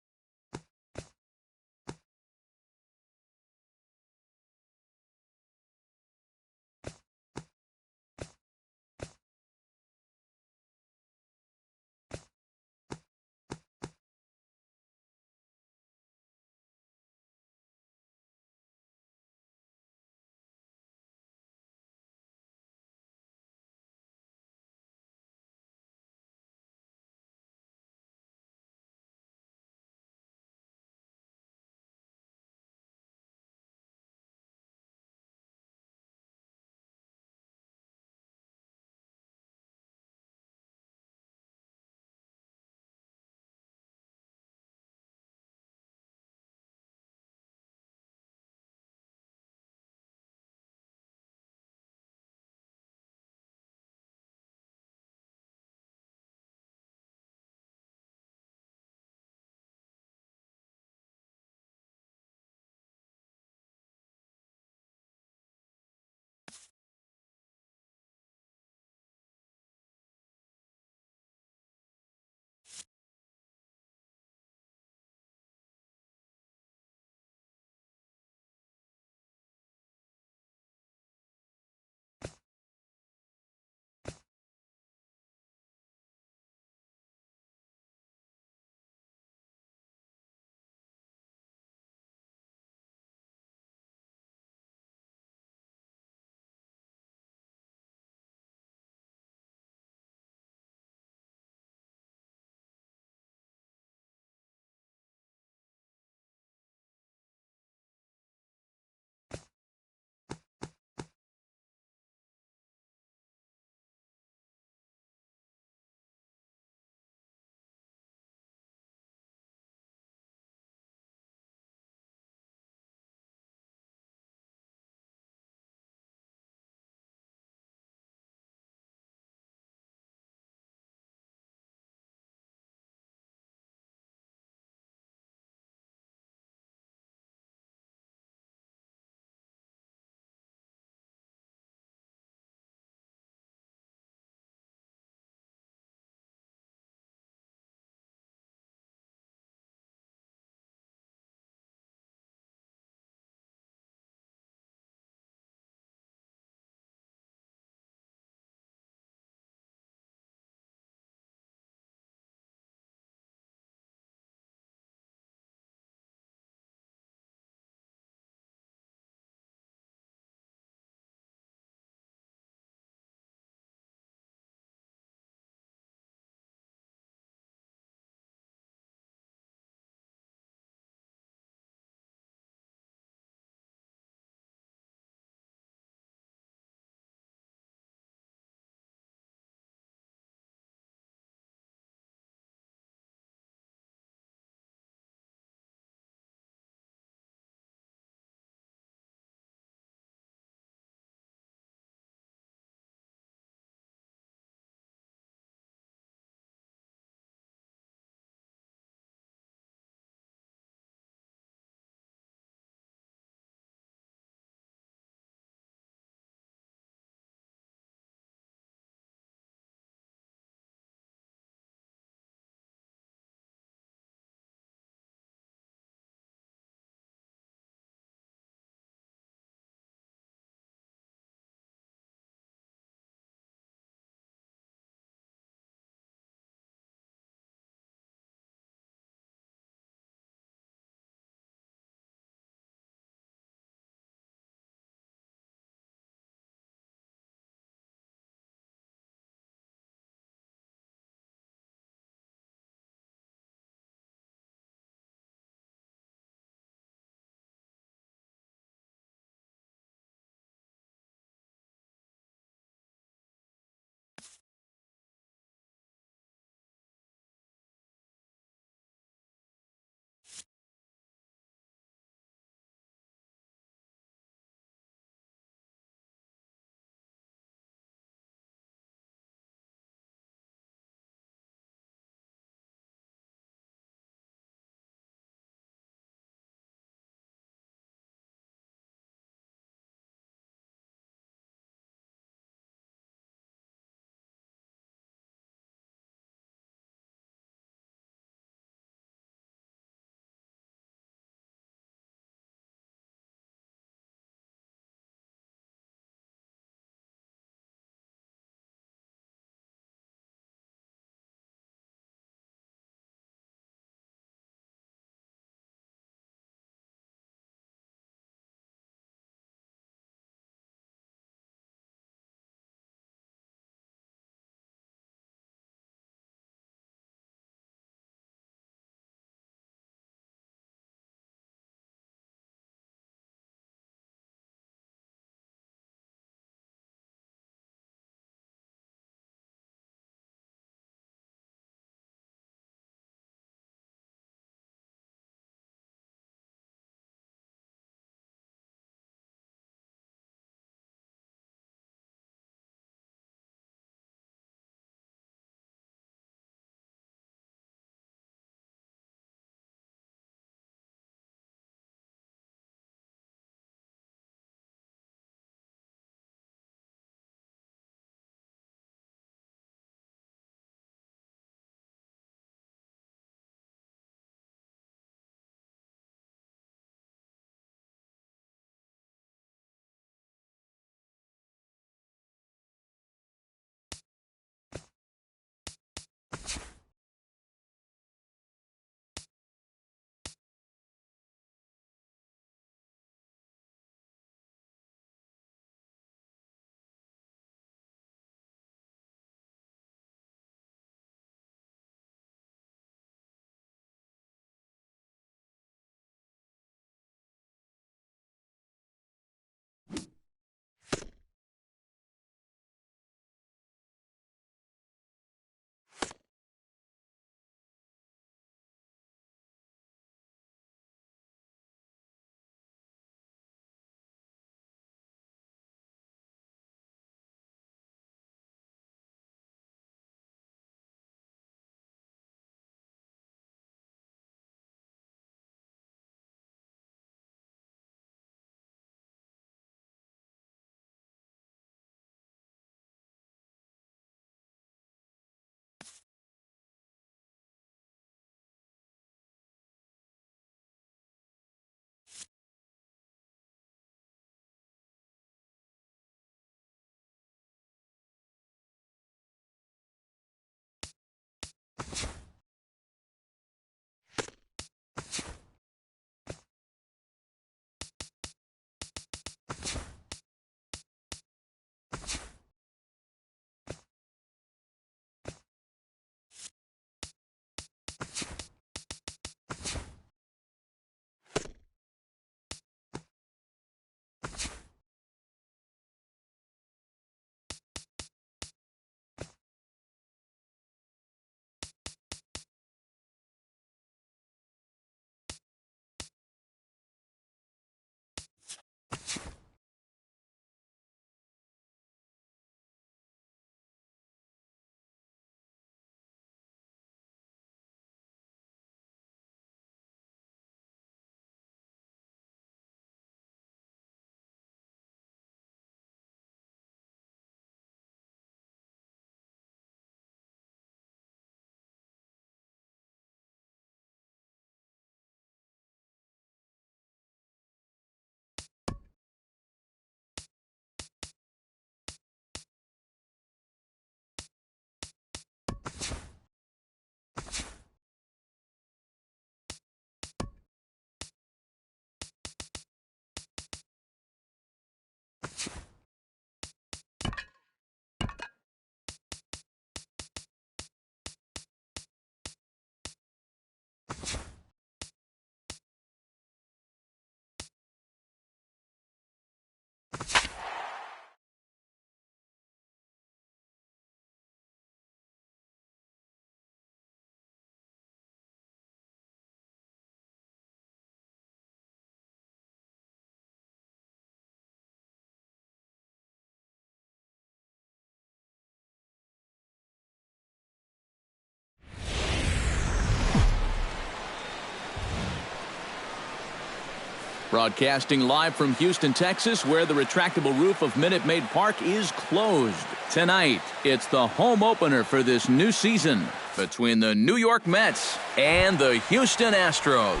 Broadcasting live from Houston, Texas, where the retractable roof of Minute Maid Park is closed. Tonight, it's the home opener for this new season between the New York Mets and the Houston Astros.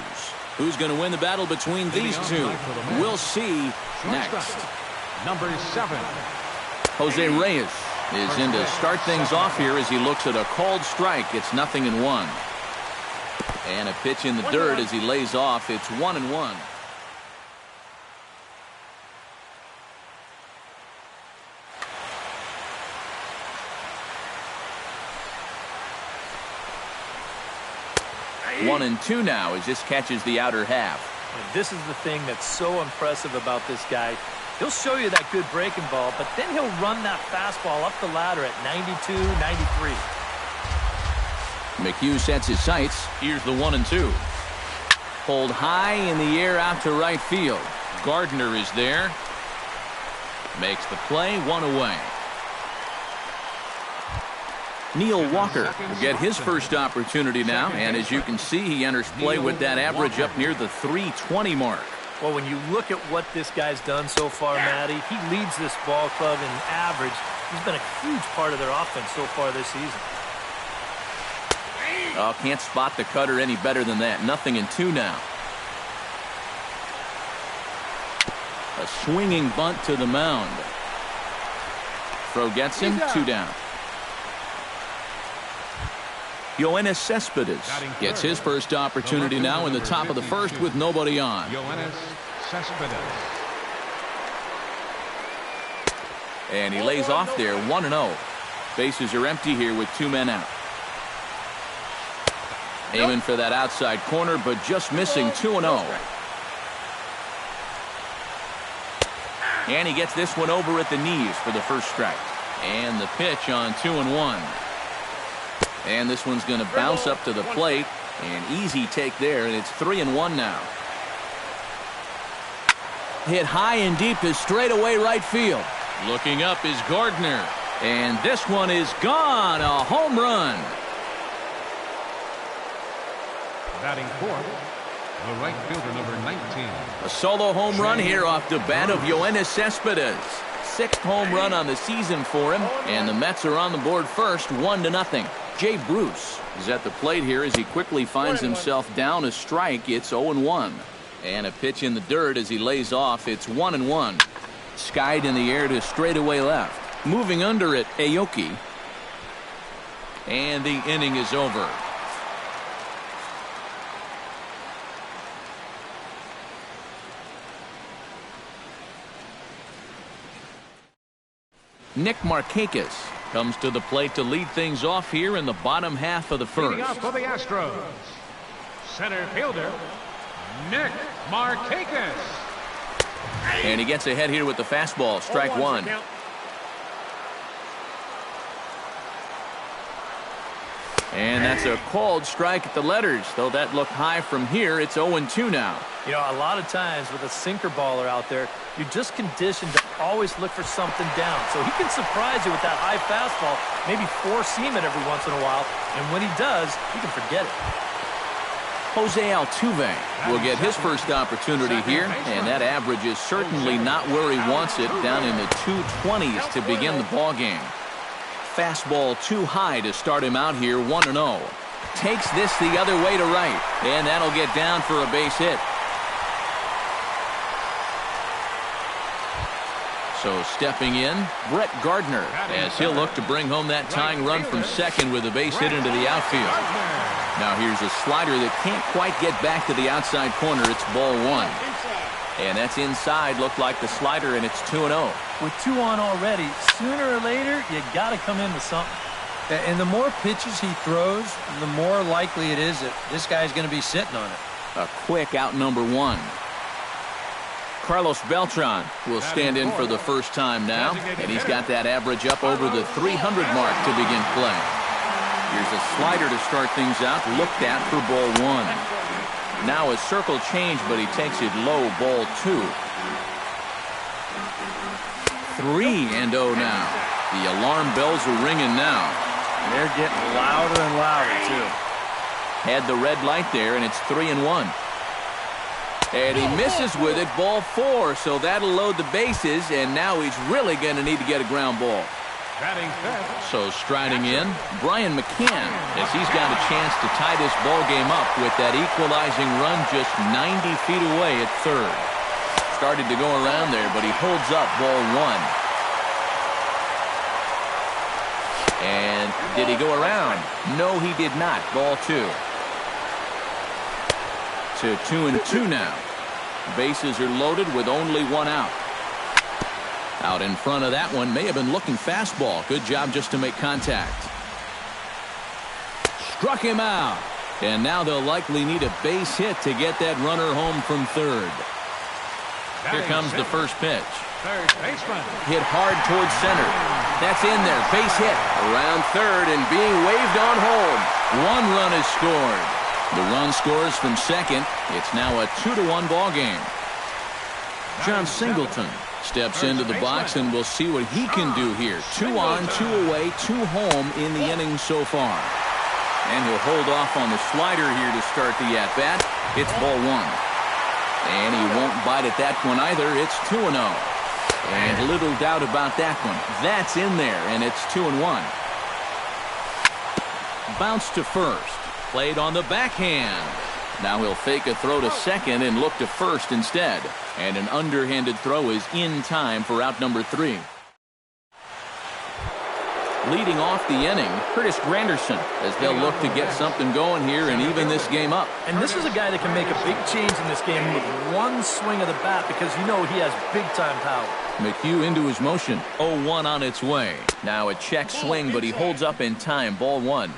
Who's going to win the battle between these two? We'll see next. Number 7. Jose Reyes is in to start things off here as he looks at a called strike. It's 0-1. And a pitch in the dirt as he lays off. It's 1-1. One and two now as this catches the outer half. And this is the thing that's so impressive about this guy. He'll show you that good breaking ball, but then he'll run that fastball up the ladder at 92, 93. McHugh sets his sights. Here's the 1-2. Pulled high in the air out to right field. Gardner is there. Makes the play, one away. Neil Walker will get his first opportunity now, and as you can see, he enters play with that average up near the 320 mark. Well, when you look at what this guy's done so far, Matty, he leads this ball club in average. He's been a huge part of their offense so far this season. Oh, can't spot the cutter any better than that. 0-2 now. A swinging bunt to the mound. Throw gets him, 2 down. Yoenis Cespedes gets his first opportunity now in the top of the first with nobody on. Yoenis Cespedes. And he lays off there, 1-0. Bases are empty here with 2 men out. Aiming for that outside corner, but just missing. 2-0. And he gets this one over at the knees for the first strike. And the pitch on 2-1. And this one's going to bounce up to the plate. An easy take there, and it's 3-1 now. Hit high and deep to straightaway right field. Looking up is Gardner. And this one is gone. A home run. Batting fourth, the right fielder, number 19. A solo home run here off the bat of Yoenis Cespedes. 6th home run on the season for him, and the Mets are on the board first, 1-0. Jay Bruce is at the plate here as he quickly finds himself down a strike. It's 0-1. And a pitch in the dirt as he lays off. It's 1-1. Skied in the air to straightaway left. Moving under it, Aoki. And the inning is over. Nick Markakis comes to the plate to lead things off here in the bottom half of the first. Leading off for the Astros, center fielder, Nick Markakis. And he gets ahead here with the fastball, strike one. And that's a called strike at the letters, though that looked high from here. It's 0-2 now. You know, a lot of times with a sinker baller out there, you're just conditioned to always look for something down. So he can surprise you with that high fastball, maybe four-seam it every once in a while, and when he does, you can forget it. Jose Altuve will get his first opportunity here, and that average is certainly not where he wants it, down in the 220s to begin the ball game. Fastball too high to start him out here, 1-0. Takes this the other way to right, and that'll get down for a base hit. So stepping in, Brett Gardner, as he'll look to bring home that tying run from second with a base hit into the outfield. Now here's a slider that can't quite get back to the outside corner. It's ball one. And that's inside. Looked like the slider, and it's 2-0. With 2 on already, sooner or later, you got to come in with something. And the more pitches he throws, the more likely it is that this guy's going to be sitting on it. A quick out number one. Carlos Beltran will stand in for the first time now, and he's got that average up over the 300 mark to begin play. Here's a slider to start things out, looked at for ball one. Now a circle change, but he takes it low, ball two. 3-0 now. The alarm bells are ringing now. They're getting louder and louder, too. Had the red light there, and it's 3-1. And he misses with it, ball 4, so that'll load the bases, and now he's really going to need to get a ground ball. So striding in, Brian McCann, as he's got a chance to tie this ball game up with that equalizing run just 90 feet away at third. Started to go around there, but he holds up ball 1. And did he go around? No, he did not. Ball 2. To 2-2 now. Bases are loaded with only 1 out. Out in front of that one, may have been looking fastball. Good job just to make contact. Struck him out. And now they'll likely need a base hit to get that runner home from third. Here comes the first pitch. Third baseman. Hit hard towards center. That's in there. Base hit. Around third and being waved on home. 1 run is scored. The run scores from second. It's now a 2-1 ball game. John Singleton steps into the box, and we'll see what he can do here. 2 on, 2 away, 2 home in the inning so far. And he'll hold off on the slider here to start the at-bat. It's ball 1. And he won't bite at that one either. It's 2-0. And little doubt about that one. That's in there, and it's 2-1. Bounce to first. Played on the backhand. Now he'll fake a throw to second and look to first instead. And an underhanded throw is in time for out number 3. Leading off the inning, Curtis Granderson, as they'll look to get something going here and even this game up. And this is a guy that can make a big change in this game with 1 swing of the bat, because you know he has big-time power. McHugh into his motion. 0-1 on its way. Now a check swing, but he holds up in time. Ball 1.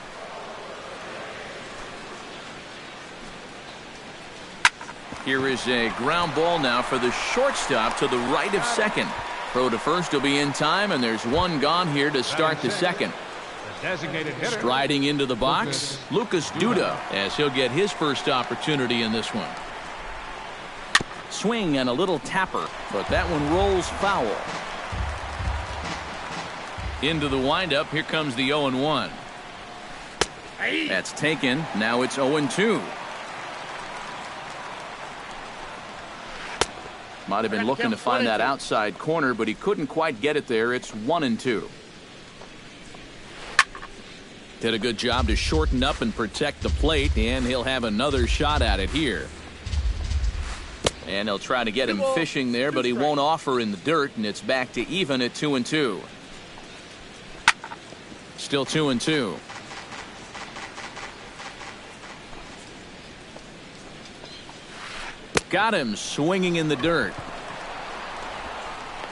Here is a ground ball now for the shortstop to the right of second. Throw to first will be in time, and there's 1 gone here to start the second. Striding into the box, Lucas Duda, as he'll get his first opportunity in this one. Swing and a little tapper, but that one rolls foul. Into the windup, here comes the 0-1. That's taken. Now it's 0-2. Might have been looking to find that outside corner, but he couldn't quite get it there. It's 1-2. Did a good job to shorten up and protect the plate, and he'll have another shot at it here. And he'll try to get him fishing there, but he won't offer in the dirt, and it's back to even at 2-2. Still 2-2. Got him swinging in the dirt.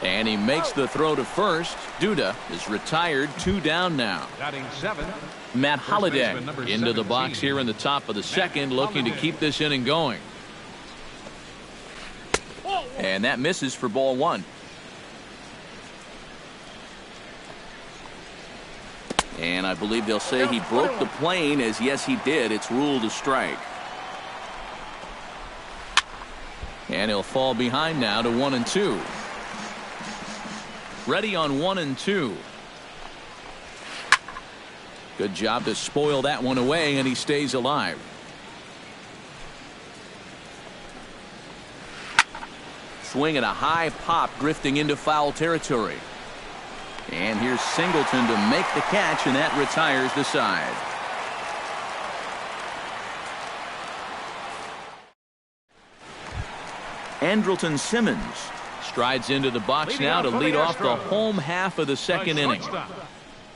And he makes the throw to first. Duda is retired. 2 down now. Matt Holliday into the box here in the top of the second, looking to keep this inning going. And that misses for ball 1. And I believe they'll say he broke the plane, as yes he did. It's ruled a strike. And he'll fall behind now to 1-2. Ready on 1-2. Good job to spoil that one away, and he stays alive. Swing at a high pop, drifting into foul territory. And here's Singleton to make the catch, and that retires the side. Andrelton Simmons strides into the box now to lead off the home half of the second inning.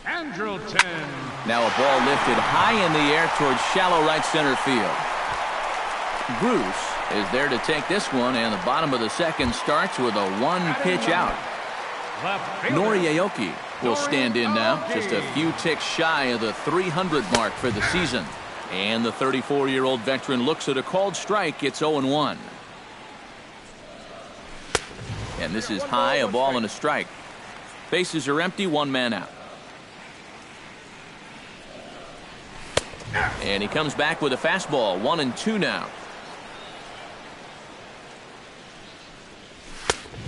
Andrelton. Now a ball lifted high in the air towards shallow right center field. Bruce is there to take this one, and the bottom of the second starts with a 1-pitch out. Nori Aoki will stand in now, just a few ticks shy of the 300 mark for the season. And the 34-year-old veteran looks at a called strike. It's 0-1. And this is high, a ball and a strike. Bases are empty, 1 man out. And he comes back with a fastball. 1-2 now.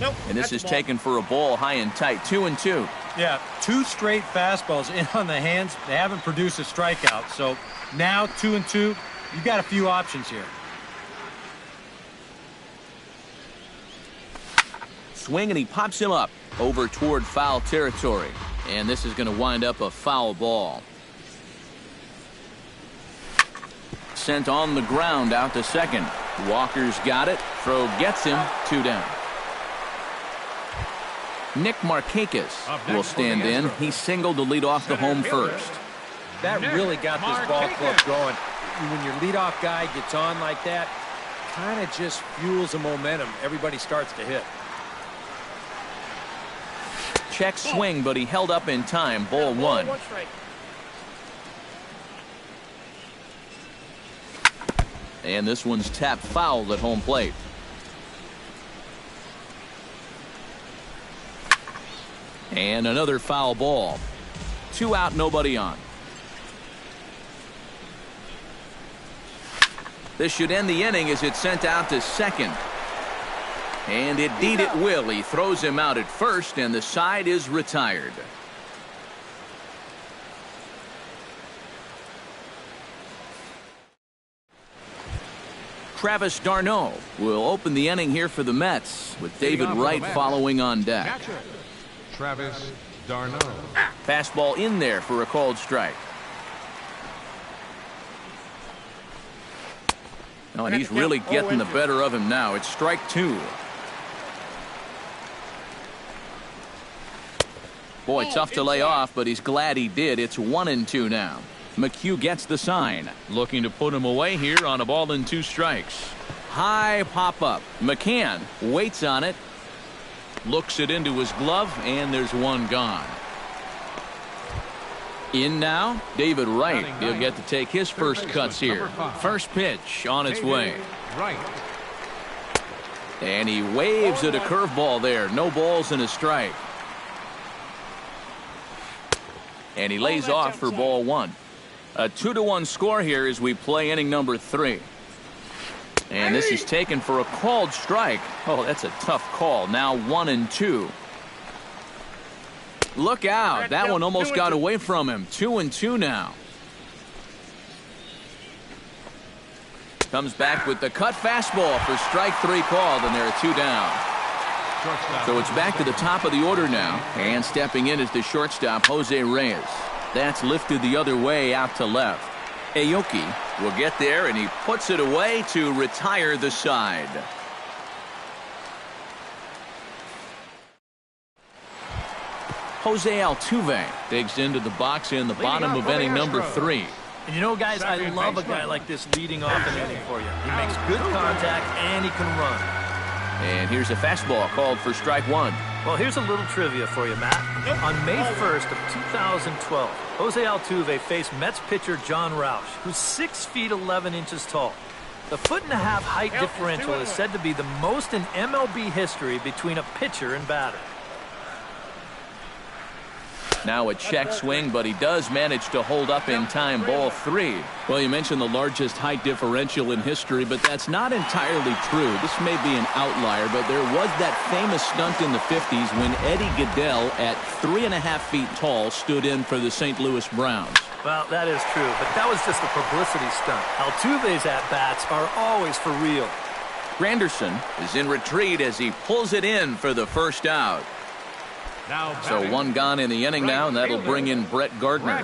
Nope. And this is taken for a ball, high and tight. 2-2. Yeah, 2 straight fastballs in on the hands. They haven't produced a strikeout. So now 2-2. You've got a few options here. swing, and he pops him up over toward foul territory. And this is going to wind up a foul ball. Sent on the ground out to second. Walker's got it. Throw gets him. 2 down. Nick Markakis will stand in. He singled to lead off the home first. That really got this ball club going. When your leadoff guy gets on like that, kind of just fuels the momentum. Everybody starts to hit. Check swing, but he held up in time. Ball 1. And this one's tapped foul at home plate. And another foul ball. 2 out, nobody on. This should end the inning as it's sent out to second. And indeed it will. He throws him out at first, and the side is retired. Travis d'Arnaud will open the inning here for the Mets, with David Wright following on deck. Catcher, Travis d'Arnaud. Fastball in there for a called strike. Oh, and he's really getting the better of him now. It's strike 2. Boy, tough to lay off, but he's glad he did. It's 1-2 now. McHugh gets the sign, looking to put him away here on a ball and 2 strikes. High pop up. McCann waits on it, looks it into his glove, and there's 1 gone. In now, David Wright. He'll get to take his first cuts here. First pitch on its way. And he waves at a curveball there. No balls and a strike. And he lays off for ball 1. A 2-1 score here as we play inning number 3. And this is taken for a called strike. Oh, that's a tough call. Now 1-2. Look out. That one almost got away from him. 2-2 now. Comes back with the cut fastball for strike 3 called, and there are 2 down. So it's back to the top of the order now. And stepping in is the shortstop, Jose Reyes. That's lifted the other way out to left. Aoki will get there, and he puts it away to retire the side. Jose Altuve digs into the box in the bottom of inning number 3. And you know, guys, I love a guy like this leading off an inning for you. He makes good contact and he can run. And here's a fastball called for strike 1. Well, here's a little trivia for you, Matt. On May 1st of 2012, Jose Altuve faced Mets pitcher John Roush, who's 6 feet 11 inches tall. The 1.5-foot height differential is said to be the most in MLB history between a pitcher and batter. Now a check swing, but he does manage to hold up in time. Ball 3. Well, you mentioned the largest height differential in history, but that's not entirely true. This may be an outlier, but there was that famous stunt in the 50s when Eddie Goodell, at 3.5 feet tall, stood in for the St. Louis Browns. Well, that is true, but that was just a publicity stunt. Altuve's at-bats are always for real. Granderson is in retreat as he pulls it in for the first out. So 1 gone in the inning now, and that'll bring in Brett Gardner.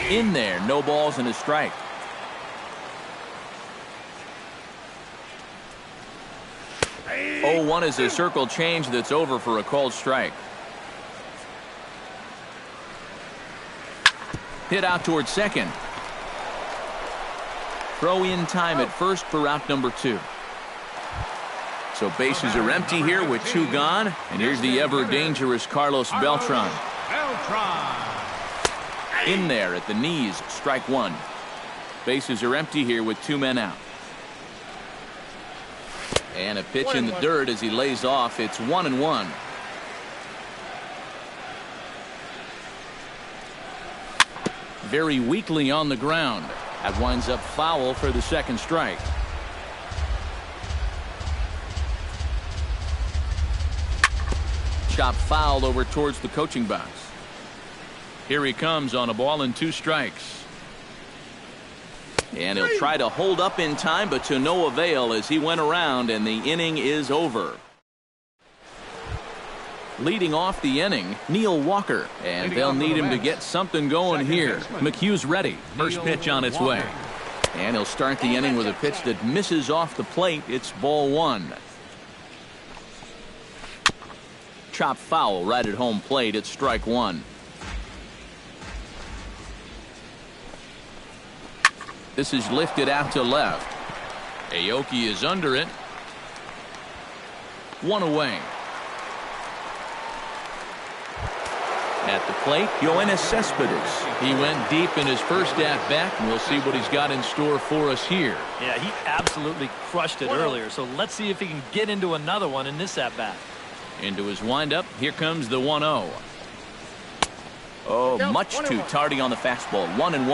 In there, no balls and a strike. Oh, 1 is a circle change that's over for a called strike. Hit out towards second. Throw in time at first for out number 2. So bases are empty here with 2 gone. And here's the ever-dangerous Carlos Beltran. In there at the knees, strike 1. Bases are empty here with 2 men out. And a pitch in the dirt as he lays off. It's 1-1. Very weakly on the ground. That winds up foul for the second strike. Chop foul over towards the coaching box. Here he comes on a ball and 2 strikes. And he'll try to hold up in time, but to no avail as he went around, and the inning is over. Leading off the inning, Neil Walker, and they'll need him to get something going here. McHugh's ready. First pitch on its way. And he'll start the inning with a pitch that misses off the plate. It's ball one. Chop foul right at home plate. It's strike one. This is lifted out to left. Aoki is under it. One away. At the plate, Yoenis Cespedes. He went deep in his first at-bat, and we'll see what he's got in store for us here. Yeah, he absolutely crushed it earlier, so let's see if he can get into another one in this at-bat. Into his windup, here comes the 1-0. Oh, much too tardy on the fastball. 1-1.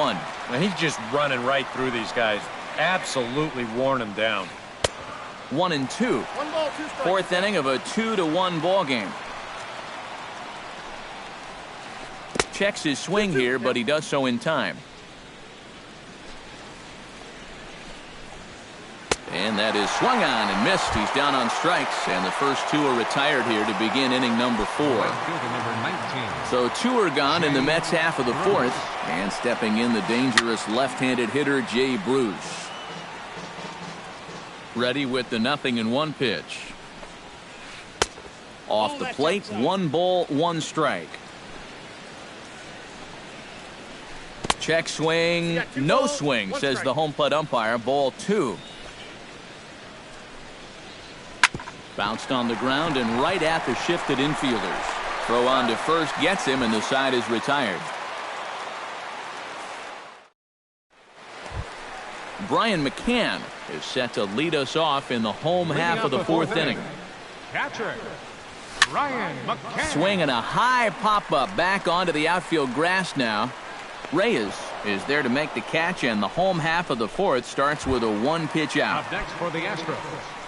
Now he's just running right through these guys. Absolutely worn them down. 1-2. Fourth inning of a 2-1 ball game. Checks his swing here, but he does so in time. And that is swung on and missed. He's down on strikes, and the first two are retired here to begin inning number 4. So 2 are gone in the Mets half of the fourth, and stepping in the dangerous left-handed hitter Jay Bruce. Ready with the 0-1 pitch. Off the plate, 1 ball, 1 strike. Check swing, no swing, says the home plate umpire. Ball 2. Bounced on the ground and right at the shifted infielders. Throw on to first gets him, and the side is retired. Brian McCann is set to lead us off in the home half of the fourth inning. Catcher, Brian McCann. Swinging a high pop-up back onto the outfield grass now. Reyes is there to make the catch, and the home half of the fourth starts with a 1-pitch out. Up next for the Astros.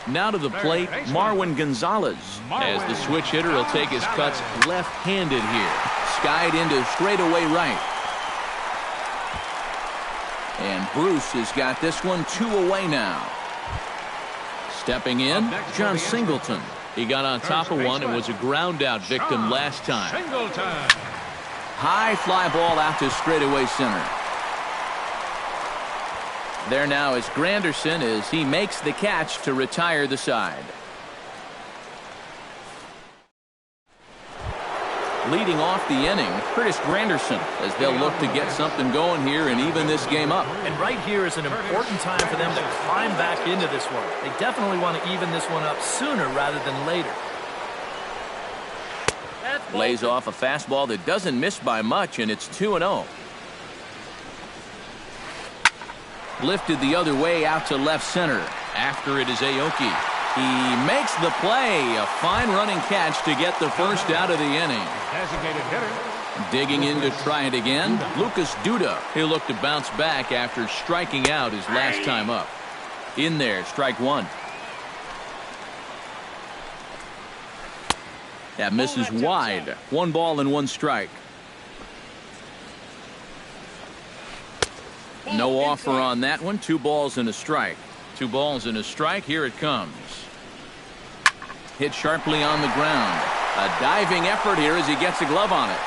Now to the plate, Marwin Gonzalez. As the switch hitter, he'll take his cuts left-handed here. Skied into straightaway right. And Bruce has got this one 2 away now. Stepping in, John Singleton. He got on top of one and was a ground-out victim last time. Singleton. High fly ball out to straightaway center. There now is Granderson as he makes the catch to retire the side. Leading off the inning, Curtis Granderson, as they'll look to get something going here and even this game up. And right here is an important time for them to climb back into this one. They definitely want to even this one up sooner rather than later. Lays off a fastball that doesn't miss by much, and it's 2-0. Lifted the other way out to left center. After it is Aoki. He makes the play. A fine running catch to get the first out of the inning. Designated hitter. Digging in to try it again, Lucas Duda. He'll look to bounce back after striking out his last time up. In there, strike 1. That misses wide. 1 ball and 1 strike. No offer on that one. 2 balls and a strike. 2 balls and a strike. Here it comes. Hit sharply on the ground. A diving effort here as he gets a glove on it.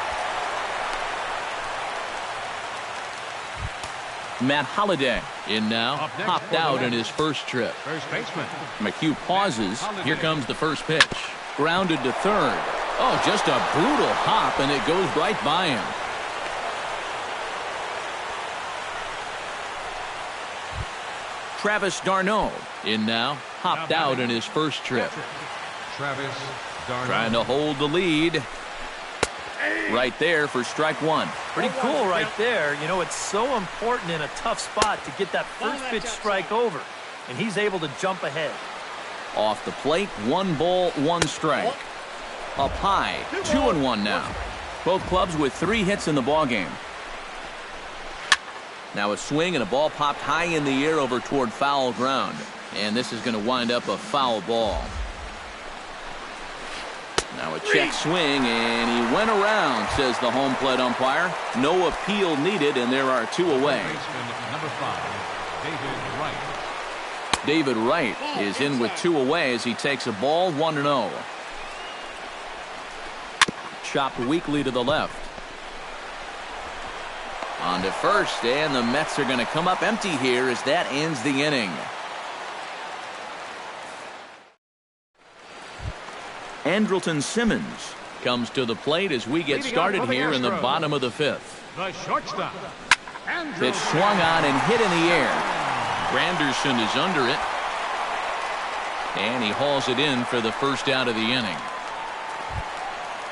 Matt Holliday in now. Hopped out in his first trip. First baseman. McHugh pauses. Here comes the first pitch. Grounded to third. Oh, just a brutal hop, and it goes right by him. Travis d'Arnaud in now. Hopped out in his first trip. Travis d'Arnaud. Trying to hold the lead. Right there for strike 1. Pretty cool right there. You know, it's so important in a tough spot to get that first pitch strike over. And he's able to jump ahead. Off the plate, 1 ball, 1 strike. Up high, 2-1 now. Both clubs with 3 hits in the ballgame. Now a swing and a ball popped high in the air over toward foul ground. And this is going to wind up a foul ball. Now a check swing, and he went around, says the home plate umpire. No appeal needed, and there are 2 away. Number 5. David Wright is in with 2 away as he takes a ball 1-0. Chopped weakly to the left. On to first, and the Mets are going to come up empty here as that ends the inning. Andrelton Simmons comes to the plate as we get started here in the bottom of the 5th. The shortstop. Pitch swung on and hit in the air. Granderson is under it. And he hauls it in for the first out of the inning.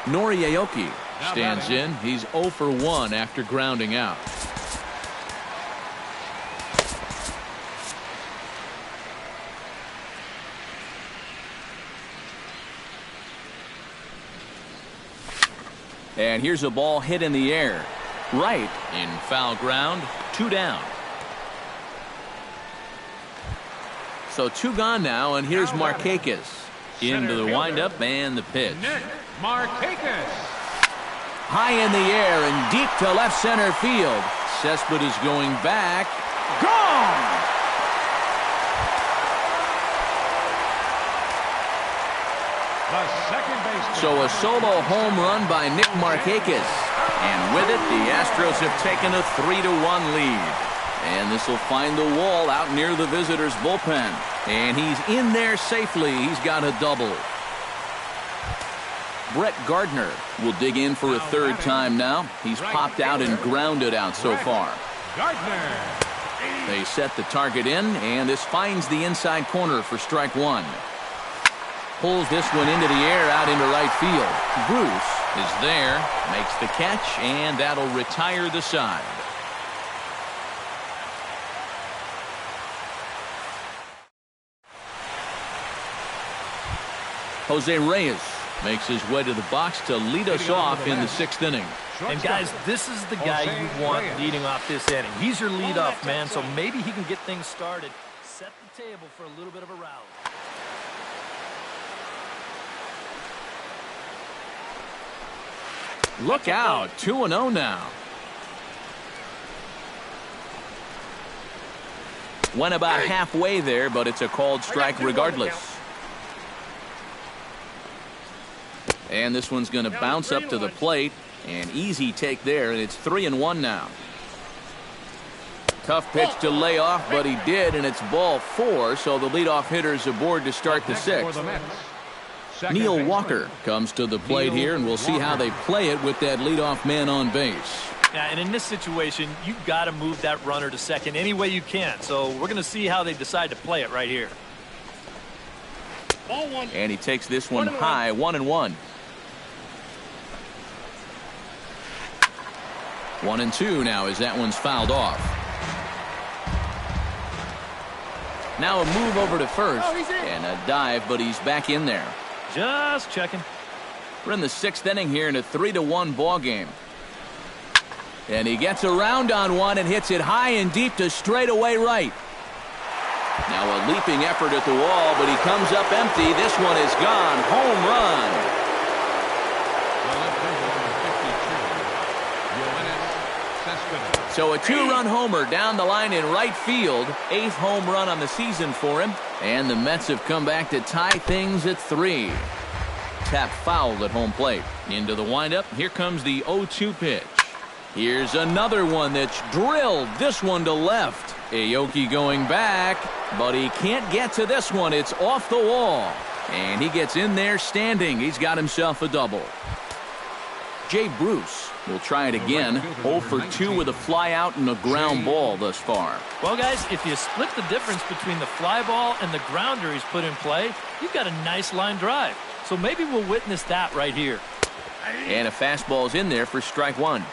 Nori Aoki stands in. He's 0 for 1 after grounding out. And here's a ball hit in the air. Right in foul ground. 2 down. So 2 gone now, and here's Markakis into the windup and the pitch. Nick Markakis. High in the air and deep to left center field. Cespedes is going back. Gone! The second baseman. So a solo home run by Nick Markakis. And with it, the Astros have taken a 3-1 lead. And this will find the wall out near the visitors' bullpen. And he's in there safely. He's got a double. Brett Gardner will dig in for a 3rd time now. He's popped out and grounded out so far. Gardner. They set the target in, and this finds the inside corner for strike 1. Pulls this one into the air out into right field. Bruce is there, makes the catch, and that'll retire the side. Jose Reyes makes his way to the box to lead us off in the 6th inning. And guys, this is the guy you want leading off this inning. He's your leadoff man, so maybe he can get things started, set the table for a little bit of a rally. Look out, 2-0 now. Went about halfway there, but it's a called strike regardless. And this one's going to bounce up to the plate. An easy take there, and it's 3-1 now. Tough pitch to lay off, but he did, and it's ball 4, so the leadoff hitter's aboard to start the 6th. Neil Walker comes to the plate here, and we'll see how they play it with that leadoff man on base. Yeah, and in this situation, you've got to move that runner to second any way you can. So we're going to see how they decide to play it right here. And he takes this one high, 1-1. 1-2 now as that one's fouled off. Now a move over to first and a dive, but he's back in there. Just checking. We're in the 6th inning here in a 3-1 ball game. And he gets around on one and hits it high and deep to straightaway right. Now a leaping effort at the wall, but he comes up empty. This one is gone. Home run. So a 2-run homer down the line in right field. 8th home run on the season for him. And the Mets have come back to tie things at 3. Tap fouled at home plate. Into the windup. Here comes the 0-2 pitch. Here's another one that's drilled. This one to left. Aoki going back, but he can't get to this one. It's off the wall. And he gets in there standing. He's got himself a double. Jay Bruce will try it again. 0 for 2 with a fly out and a ground ball thus far. Well, guys, if you split the difference between the fly ball and the grounder he's put in play, you've got a nice line drive. So maybe we'll witness that right here. And a fastball's in there for strike 1.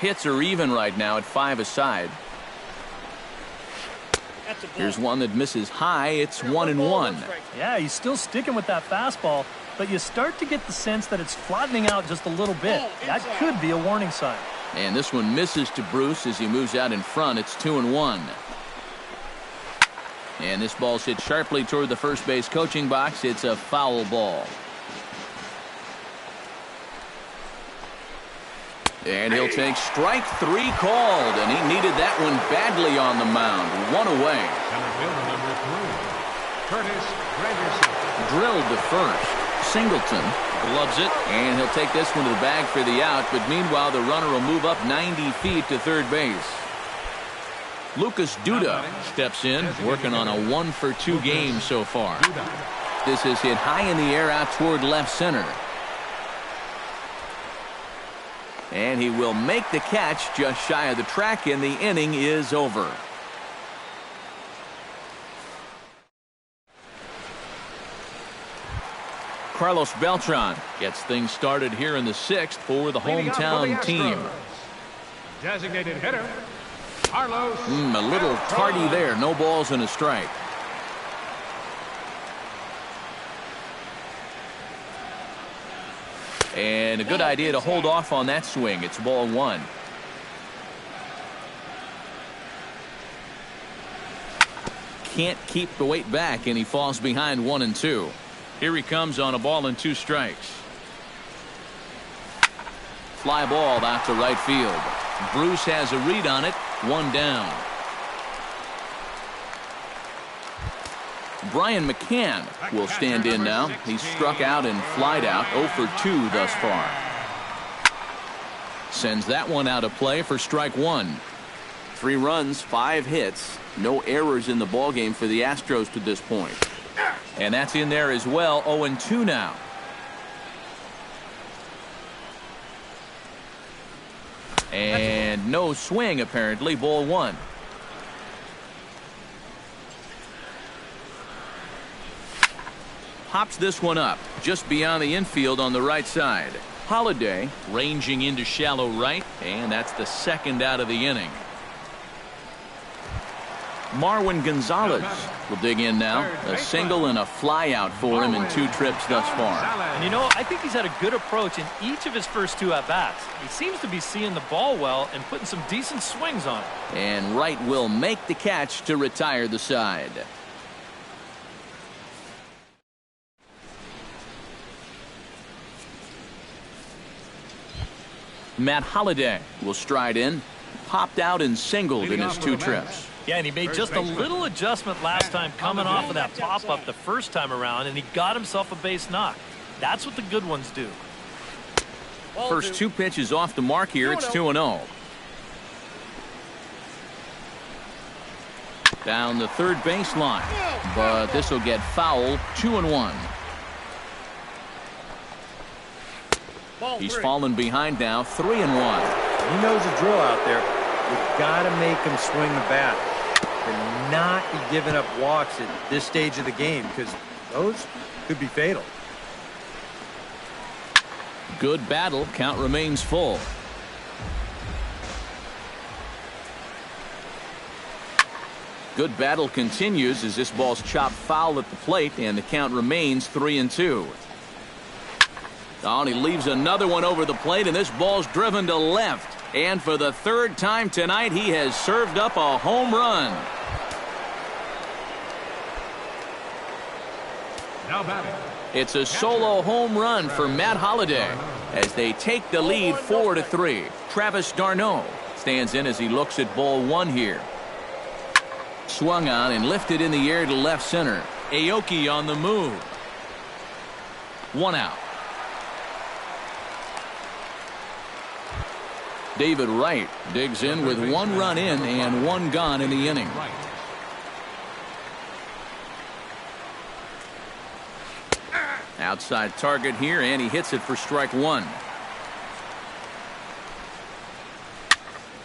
Hits are even right now at 5 aside. Here's one that misses high. It's 1-1. Yeah, he's still sticking with that fastball, but you start to get the sense that it's flattening out just a little bit. That could be a warning sign. And this one misses to Bruce as he moves out in front. It's 2-1. And this ball's hit sharply toward the first base coaching box. It's a foul ball. And he'll take strike 3 called, and he needed that one badly on the mound. 1 away. Center fielder number 3, Curtis Granderson. Drilled to first. Singleton gloves it, and he'll take this one to the bag for the out, but meanwhile the runner will move up 90 feet to third base. Lucas Duda steps in, working on a 1-for-2 game so far. This is hit high in the air out toward left center. And he will make the catch just shy of the track, and the inning is over. Carlos Beltran gets things started here in the 6th for the hometown team. Designated hitter, Carlos. A little tardy there. No balls and a strike. And a good idea to hold off on that swing. It's ball 1. Can't keep the weight back, and he falls behind 1-2. Here he comes on a ball and 2 strikes. Fly ball out to right field. Bruce has a read on it. 1 down. Brian McCann will stand in now. He's struck out and flied out. 0-for-2 thus far. Sends that one out of play for strike 1. 3 runs, 5 hits. No errors in the ballgame for the Astros to this point. And that's in there as well. 0-2 now. And no swing apparently. Ball 1. Pops this one up just beyond the infield on the right side. Holiday ranging into shallow right, and that's the 2nd out of the inning. Marwin Gonzalez will dig in now. A single and a fly out for him in 2 trips thus far. And you know, I think he's had a good approach in each of his first 2 at-bats. He seems to be seeing the ball well and putting some decent swings on it. And Wright will make the catch to retire the side. Matt Holliday will stride in. Popped out and singled in his 2 trips. Yeah, and he made just a little adjustment last time coming off of that pop-up the first time around, and he got himself a base knock. That's what the good ones do. First 2 pitches off the mark here. It's 2-0. Down the third baseline, but this will get foul. 2-1. He's fallen behind now. 3-1. He knows the drill out there. You've got to make him swing the bat and not be giving up walks at this stage of the game, because those could be fatal. Good battle. Count remains full. Good battle continues as this ball's chopped foul at the plate, and the count remains 3-2. Oh, and he leaves another one over the plate, and this ball's driven to left. And for the 3rd time tonight, he has served up a home run. Now batting. It's a solo home run for Matt Holliday as they take the lead 4-3. Travis d'Arnaud stands in as he looks at ball 1 here. Swung on and lifted in the air to left center. Aoki on the move. 1 out. David Wright digs in with 1 run in and 1 gone in the inning. Outside target here, and he hits it for strike 1.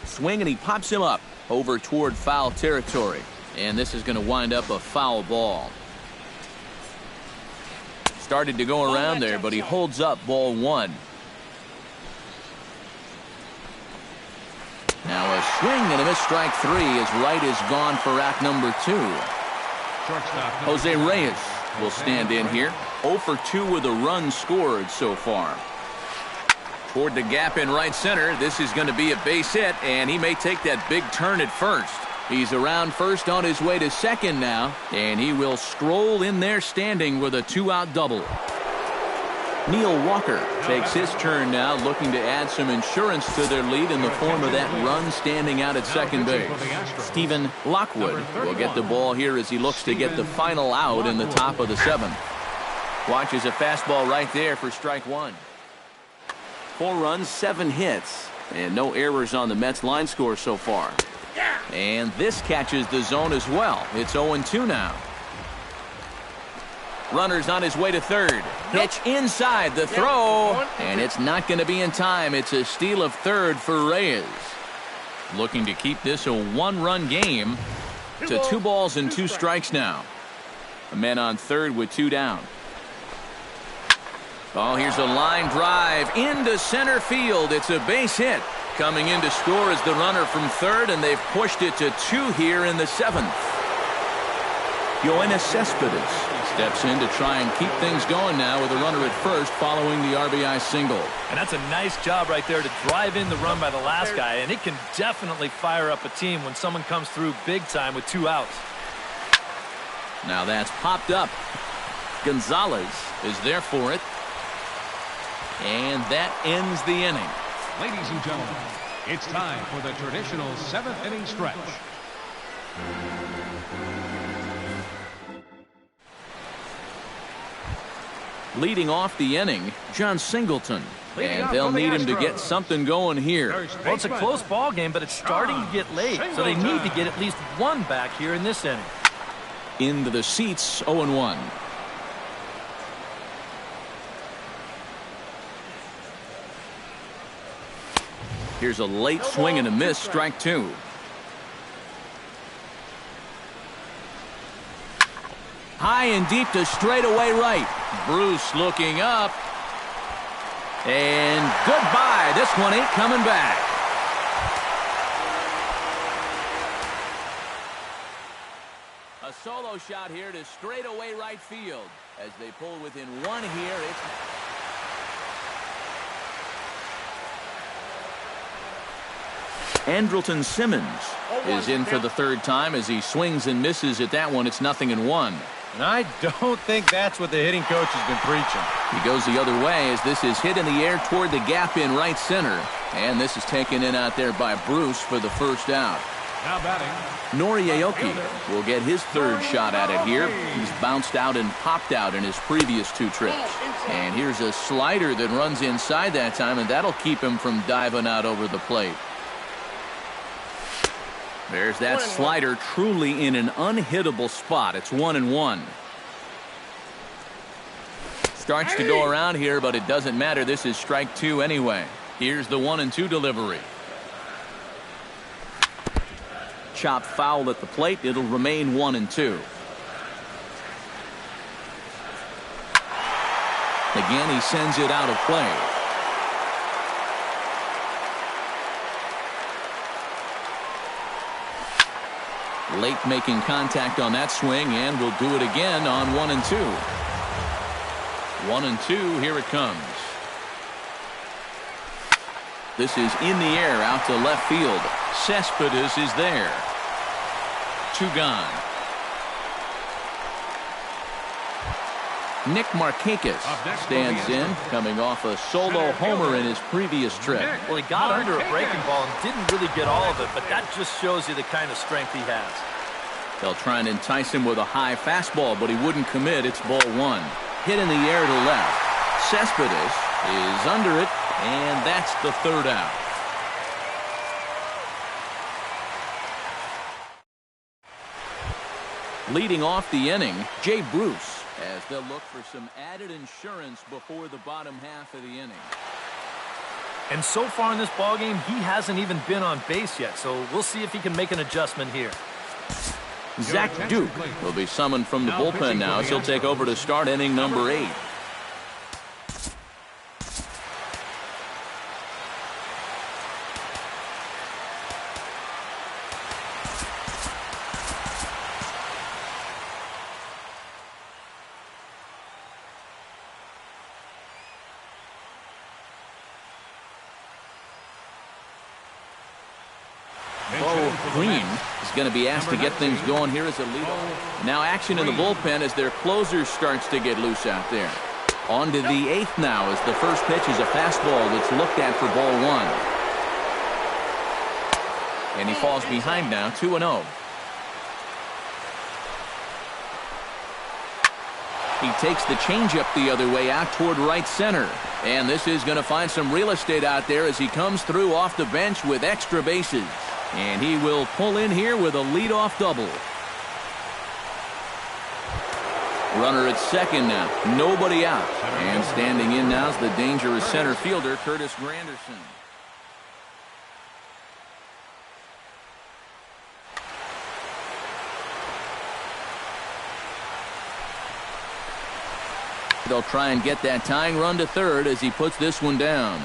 Swing, and he pops him up over toward foul territory. And this is going to wind up a foul ball. Started to go around there, but he holds up ball 1. Now a swing and a miss, strike 3, as Wright is gone for out number 2. Jose Reyes will stand in here. 0-for-2 with a run scored so far. Toward the gap in right center. This is going to be a base hit, and he may take that big turn at first. He's around first on his way to second now, and he will stroll in there standing with a 2-out double. Neil Walker takes his turn now, looking to add some insurance to their lead in the form of that run standing out at second base. Stephen Lockwood will get the ball here as he looks to get the final out in the top of the seventh. Watches a fastball right there for strike one. 4 runs, 7 hits, and no errors on the Mets line score so far. And this catches the zone as well. It's 0-2 now. Runner's on his way to third. Pitch inside the throw, and it's not going to be in time. It's a steal of third for Reyes. Looking to keep this a 1-run game to 2 balls and 2 strikes now. A man on third with 2 down. Oh, here's a line drive into center field. It's a base hit. Coming in to score is the runner from third, and they've pushed it to 2 here in the 7th. Yoenis Cespedes steps in to try and keep things going now with a runner at first following the RBI single. And that's a nice job right there to drive in the run by the last guy, and it can definitely fire up a team when someone comes through big time with 2 outs. Now that's popped up. Gonzalez is there for it. And that ends the inning. Ladies and gentlemen, it's time for the traditional 7th inning stretch. Leading off the inning, John Singleton. And they'll need him to get something going here. Well, it's a close ball game, but it's starting to get late, so they need to get at least 1 back here in this inning. Into the seats, 0-1. Here's a late swing and a miss, strike 2. High and deep to straightaway right. Bruce looking up. And goodbye. This one ain't coming back. A solo shot here to straightaway right field. As they pull within 1 here, it's... Andrelton Simmons is in for the 3rd time as he swings and misses at that one. It's 0-1. And I don't think that's what the hitting coach has been preaching. He goes the other way as this is hit in the air toward the gap in right center. And this is taken in out there by Bruce for the 1st out. Now batting, Nori Aoki will get his 3rd shot at it here. He's bounced out and popped out in his previous 2 trips. And here's a slider that runs inside that time, and that'll keep him from diving out over the plate. There's that slider truly in an unhittable spot. It's 1-1. Starts to go around here, but it doesn't matter. This is strike 2 anyway. Here's the 1-2 delivery. Chop foul at the plate. It'll remain 1-2. Again, he sends it out of play. Late making contact on that swing, and will do it again on 1-2. 1-2, here it comes. This is in the air out to left field. Cespedes is there. 2 gone. Nick Markakis stands in, coming off a solo homer in his previous trip. Well, he got under a breaking ball and didn't really get all of it, but that just shows you the kind of strength he has. They'll try and entice him with a high fastball, but he wouldn't commit. It's ball 1. Hit in the air to left. Cespedes is under it, and that's the 3rd out. Leading off the inning, Jay Bruce, as they'll look for some added insurance before the bottom half of the inning. And so far in this ballgame, he hasn't even been on base yet, so we'll see if he can make an adjustment here. Zach Duke will be summoned from the bullpen now as he'll take over to start inning number 8. Green is going to be asked to get things going here as a leadoff. Now action in the bullpen as their closer starts to get loose out there. On to the 8th now as the first pitch is a fastball that's looked at for ball 1. And he falls behind now, 2-0. He takes the changeup the other way out toward right center. And this is going to find some real estate out there as he comes through off the bench with extra bases. And he will pull in here with a leadoff double. Runner at second now. Nobody out. And standing in now is the dangerous center fielder, Curtis Granderson. They'll try and get that tying run to third as he puts this one down.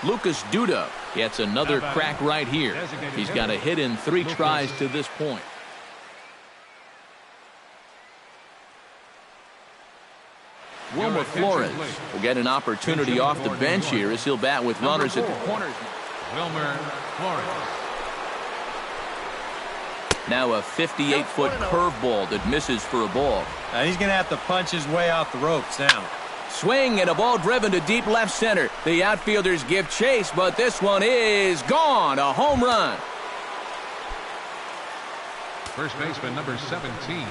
Lucas Duda gets another crack right here. He's got a hit in 3 tries to this point. Wilmer Flores will get an opportunity off the bench here as he'll bat with runners at the corners. Wilmer Flores. Now a 58-foot curveball that misses for a ball. Now he's going to have to punch his way off the ropes now. Swing and a ball driven to deep left center. The outfielders give chase, but this one is gone. A home run. First baseman number 17,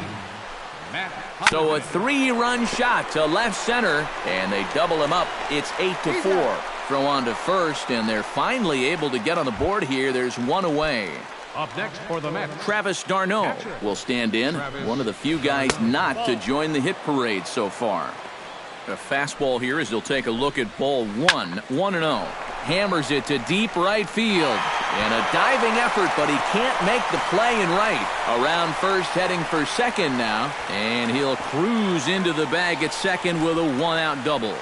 Matt. So a 3-run shot to left center, and they double him up. It's 8-4. Throw on to first, and they're finally able to get on the board here. There's one away. Up next for the Mets, Travis d'Arnaud will stand in. One of the few guys not to join the hit parade so far. A fastball here as he'll take a look at ball 1. 1-0. Hammers it to deep right field. And a diving effort, but he can't make the play in right. Around first, heading for second now. And he'll cruise into the bag at second with a 1-out double.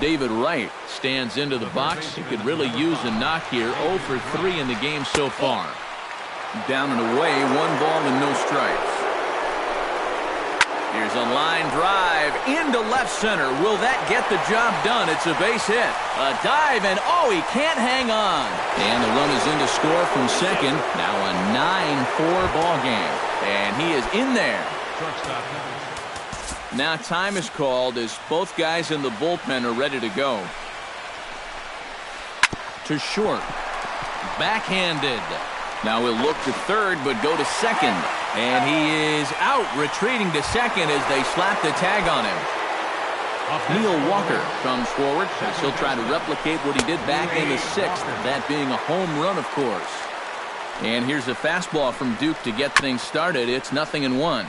David Wright stands into the box. He could really use a knock here. 0 for 3 in the game so far. Down and away, 1 ball and no strikes. Here's a line drive into left center. Will that get the job done? It's a base hit. A dive, and oh, he can't hang on. And the run is in to score from second. Now a 9-4 ball game. And he is in there. Now time is called as both guys in the bullpen are ready to go. To short. Backhanded. Now he'll look to third but go to second. And he is out, retreating to second as they slap the tag on him. Neil Walker comes forward as he'll try to replicate what he did back in the 6th, that being a home run, of course. And here's a fastball from Duke to get things started. It's 0-1.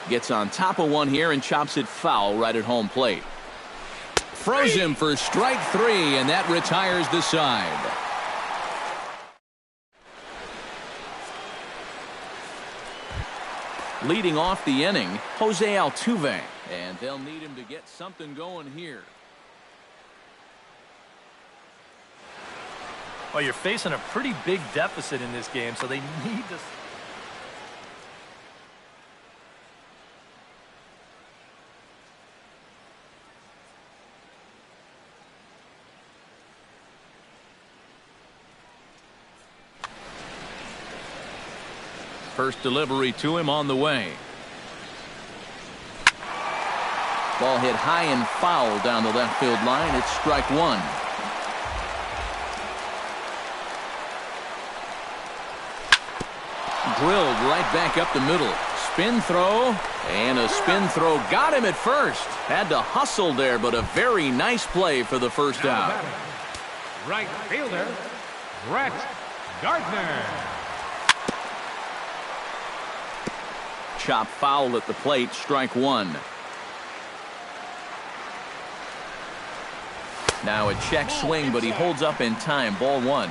Gets on top of one here and chops it foul right at home plate. Froze him for strike 3, and that retires the side. Leading off the inning, Jose Altuve, and they'll need him to get something going here. Well, you're facing a pretty big deficit in this game, so they need to... First delivery to him on the way. Ball hit high and foul down the left field line. It's strike 1. Drilled right back up the middle. Spin throw, and a spin throw got him at first. Had to hustle there, but a very nice play for the first out. Right fielder, Brett Gardner. Chop foul at the plate, strike 1. Now a check swing, but he holds up in time, ball 1.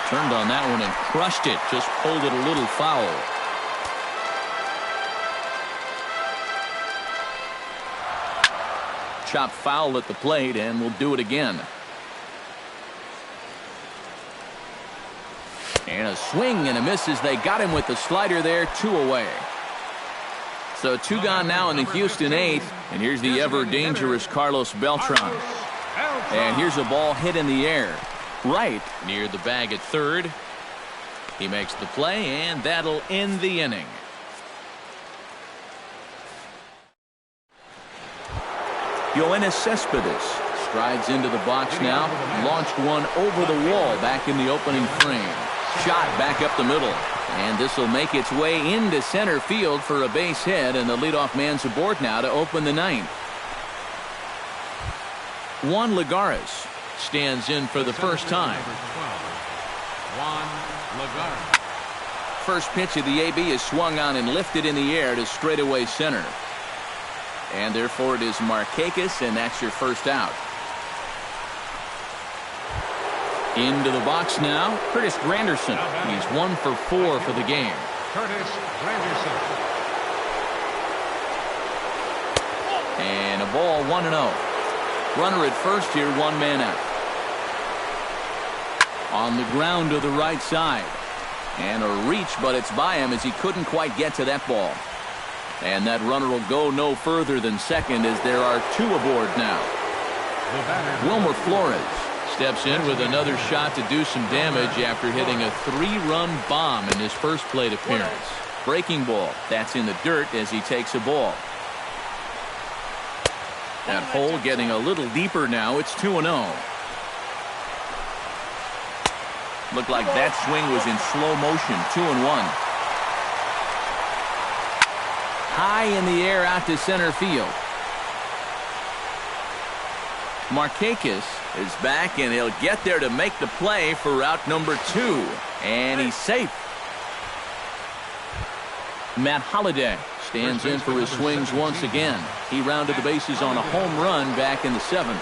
Turned on that one and crushed it, just pulled it a little foul. Chop foul at the plate, and we'll do it again. And a swing and a miss as they got him with the slider there, 2 away. So 2 gone now in the Houston 8th. And here's the ever-dangerous Carlos Beltran. And here's a ball hit in the air. Right near the bag at third. He makes the play, and that'll end the inning. Yoenis Cespedes strides into the box now. Launched one over the wall back in the opening frame. Shot back up the middle. And this will make its way into center field for a base hit, and the leadoff man's aboard now to open the ninth. Juan Lagares stands in for the first time. Juan Lagares. First pitch of the AB is swung on and lifted in the air to straightaway center. And therefore it is Markakis, and that's your first out. Into the box now, Curtis Granderson. He's 1 for 4 for the game. Curtis Granderson. And a ball, 1-0. Runner at first here, 1 man out. On the ground to the right side. And a reach, but it's by him as he couldn't quite get to that ball. And that runner will go no further than second as there are 2 aboard now. Wilmer Flores steps in with another shot to do some damage after hitting a 3-run bomb in his first plate appearance. Breaking ball. That's in the dirt as he takes a ball. That hole getting a little deeper now. It's 2-0. Looked like that swing was in slow motion. 2-1. High in the air out to center field. Markakis is back, and he'll get there to make the play for out number 2. And he's safe. Matt Holliday stands in for his swings once again. He rounded the bases on a home run back in the 7th.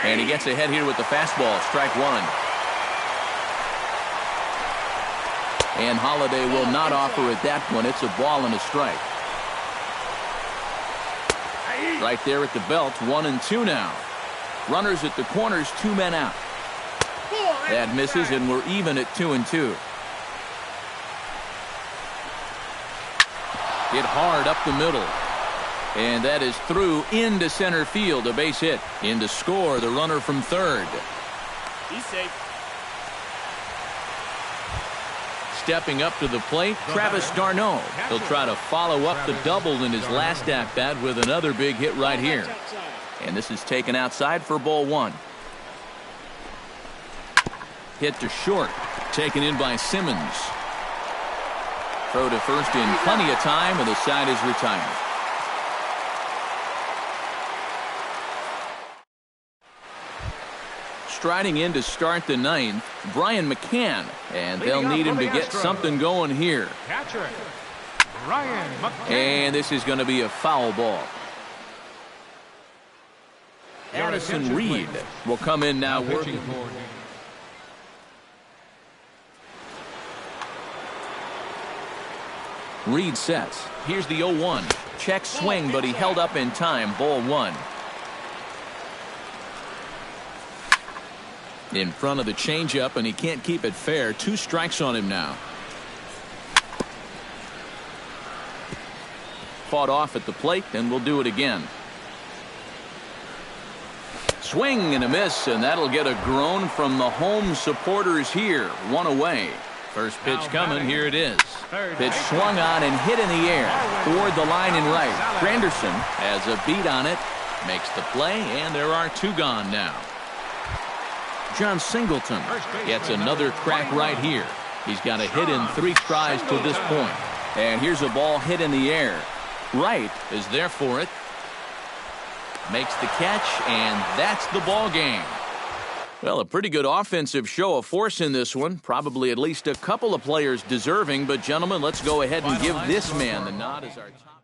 And he gets ahead here with the fastball. Strike 1. And Holliday will not offer at that one. It's a ball and a strike. Right there at the belt, 1-2 now. Runners at the corners, 2 men out. That misses, and we're even at 2-2. Hit hard up the middle. And that is through into center field, a base hit. In to score, the runner from third. He's safe. Stepping up to the plate, Travis d'Arnaud. He'll try to follow up the double in his last at-bat with another big hit right here. And this is taken outside for ball 1. Hit to short. Taken in by Simmons. Throw to first in plenty of time, and the side is retired. Striding in to start the 9th, Brian McCann, and they'll need him to get something going here. Catcher, Brian McCann. And this is going to be a foul ball. Addison Reed will come in now working. Reed sets. Here's the 0-1. Check swing, but he held up in time. Ball 1. In front of the changeup, and he can't keep it fair. 2 strikes on him now. Fought off at the plate, and we'll do it again. Swing and a miss, and that'll get a groan from the home supporters here. 1 away. First pitch coming. Here it is. Pitch swung on and hit in the air toward the line and right. Granderson has a beat on it, makes the play, and there are 2 gone now. John Singleton gets another crack right here. He's got a hit in 3 tries to this point. And here's a ball hit in the air. Wright is there for it. Makes the catch, and that's the ball game. Well, a pretty good offensive show of force in this one. Probably at least a couple of players deserving. But, gentlemen, let's go ahead and give this man the nod as our top.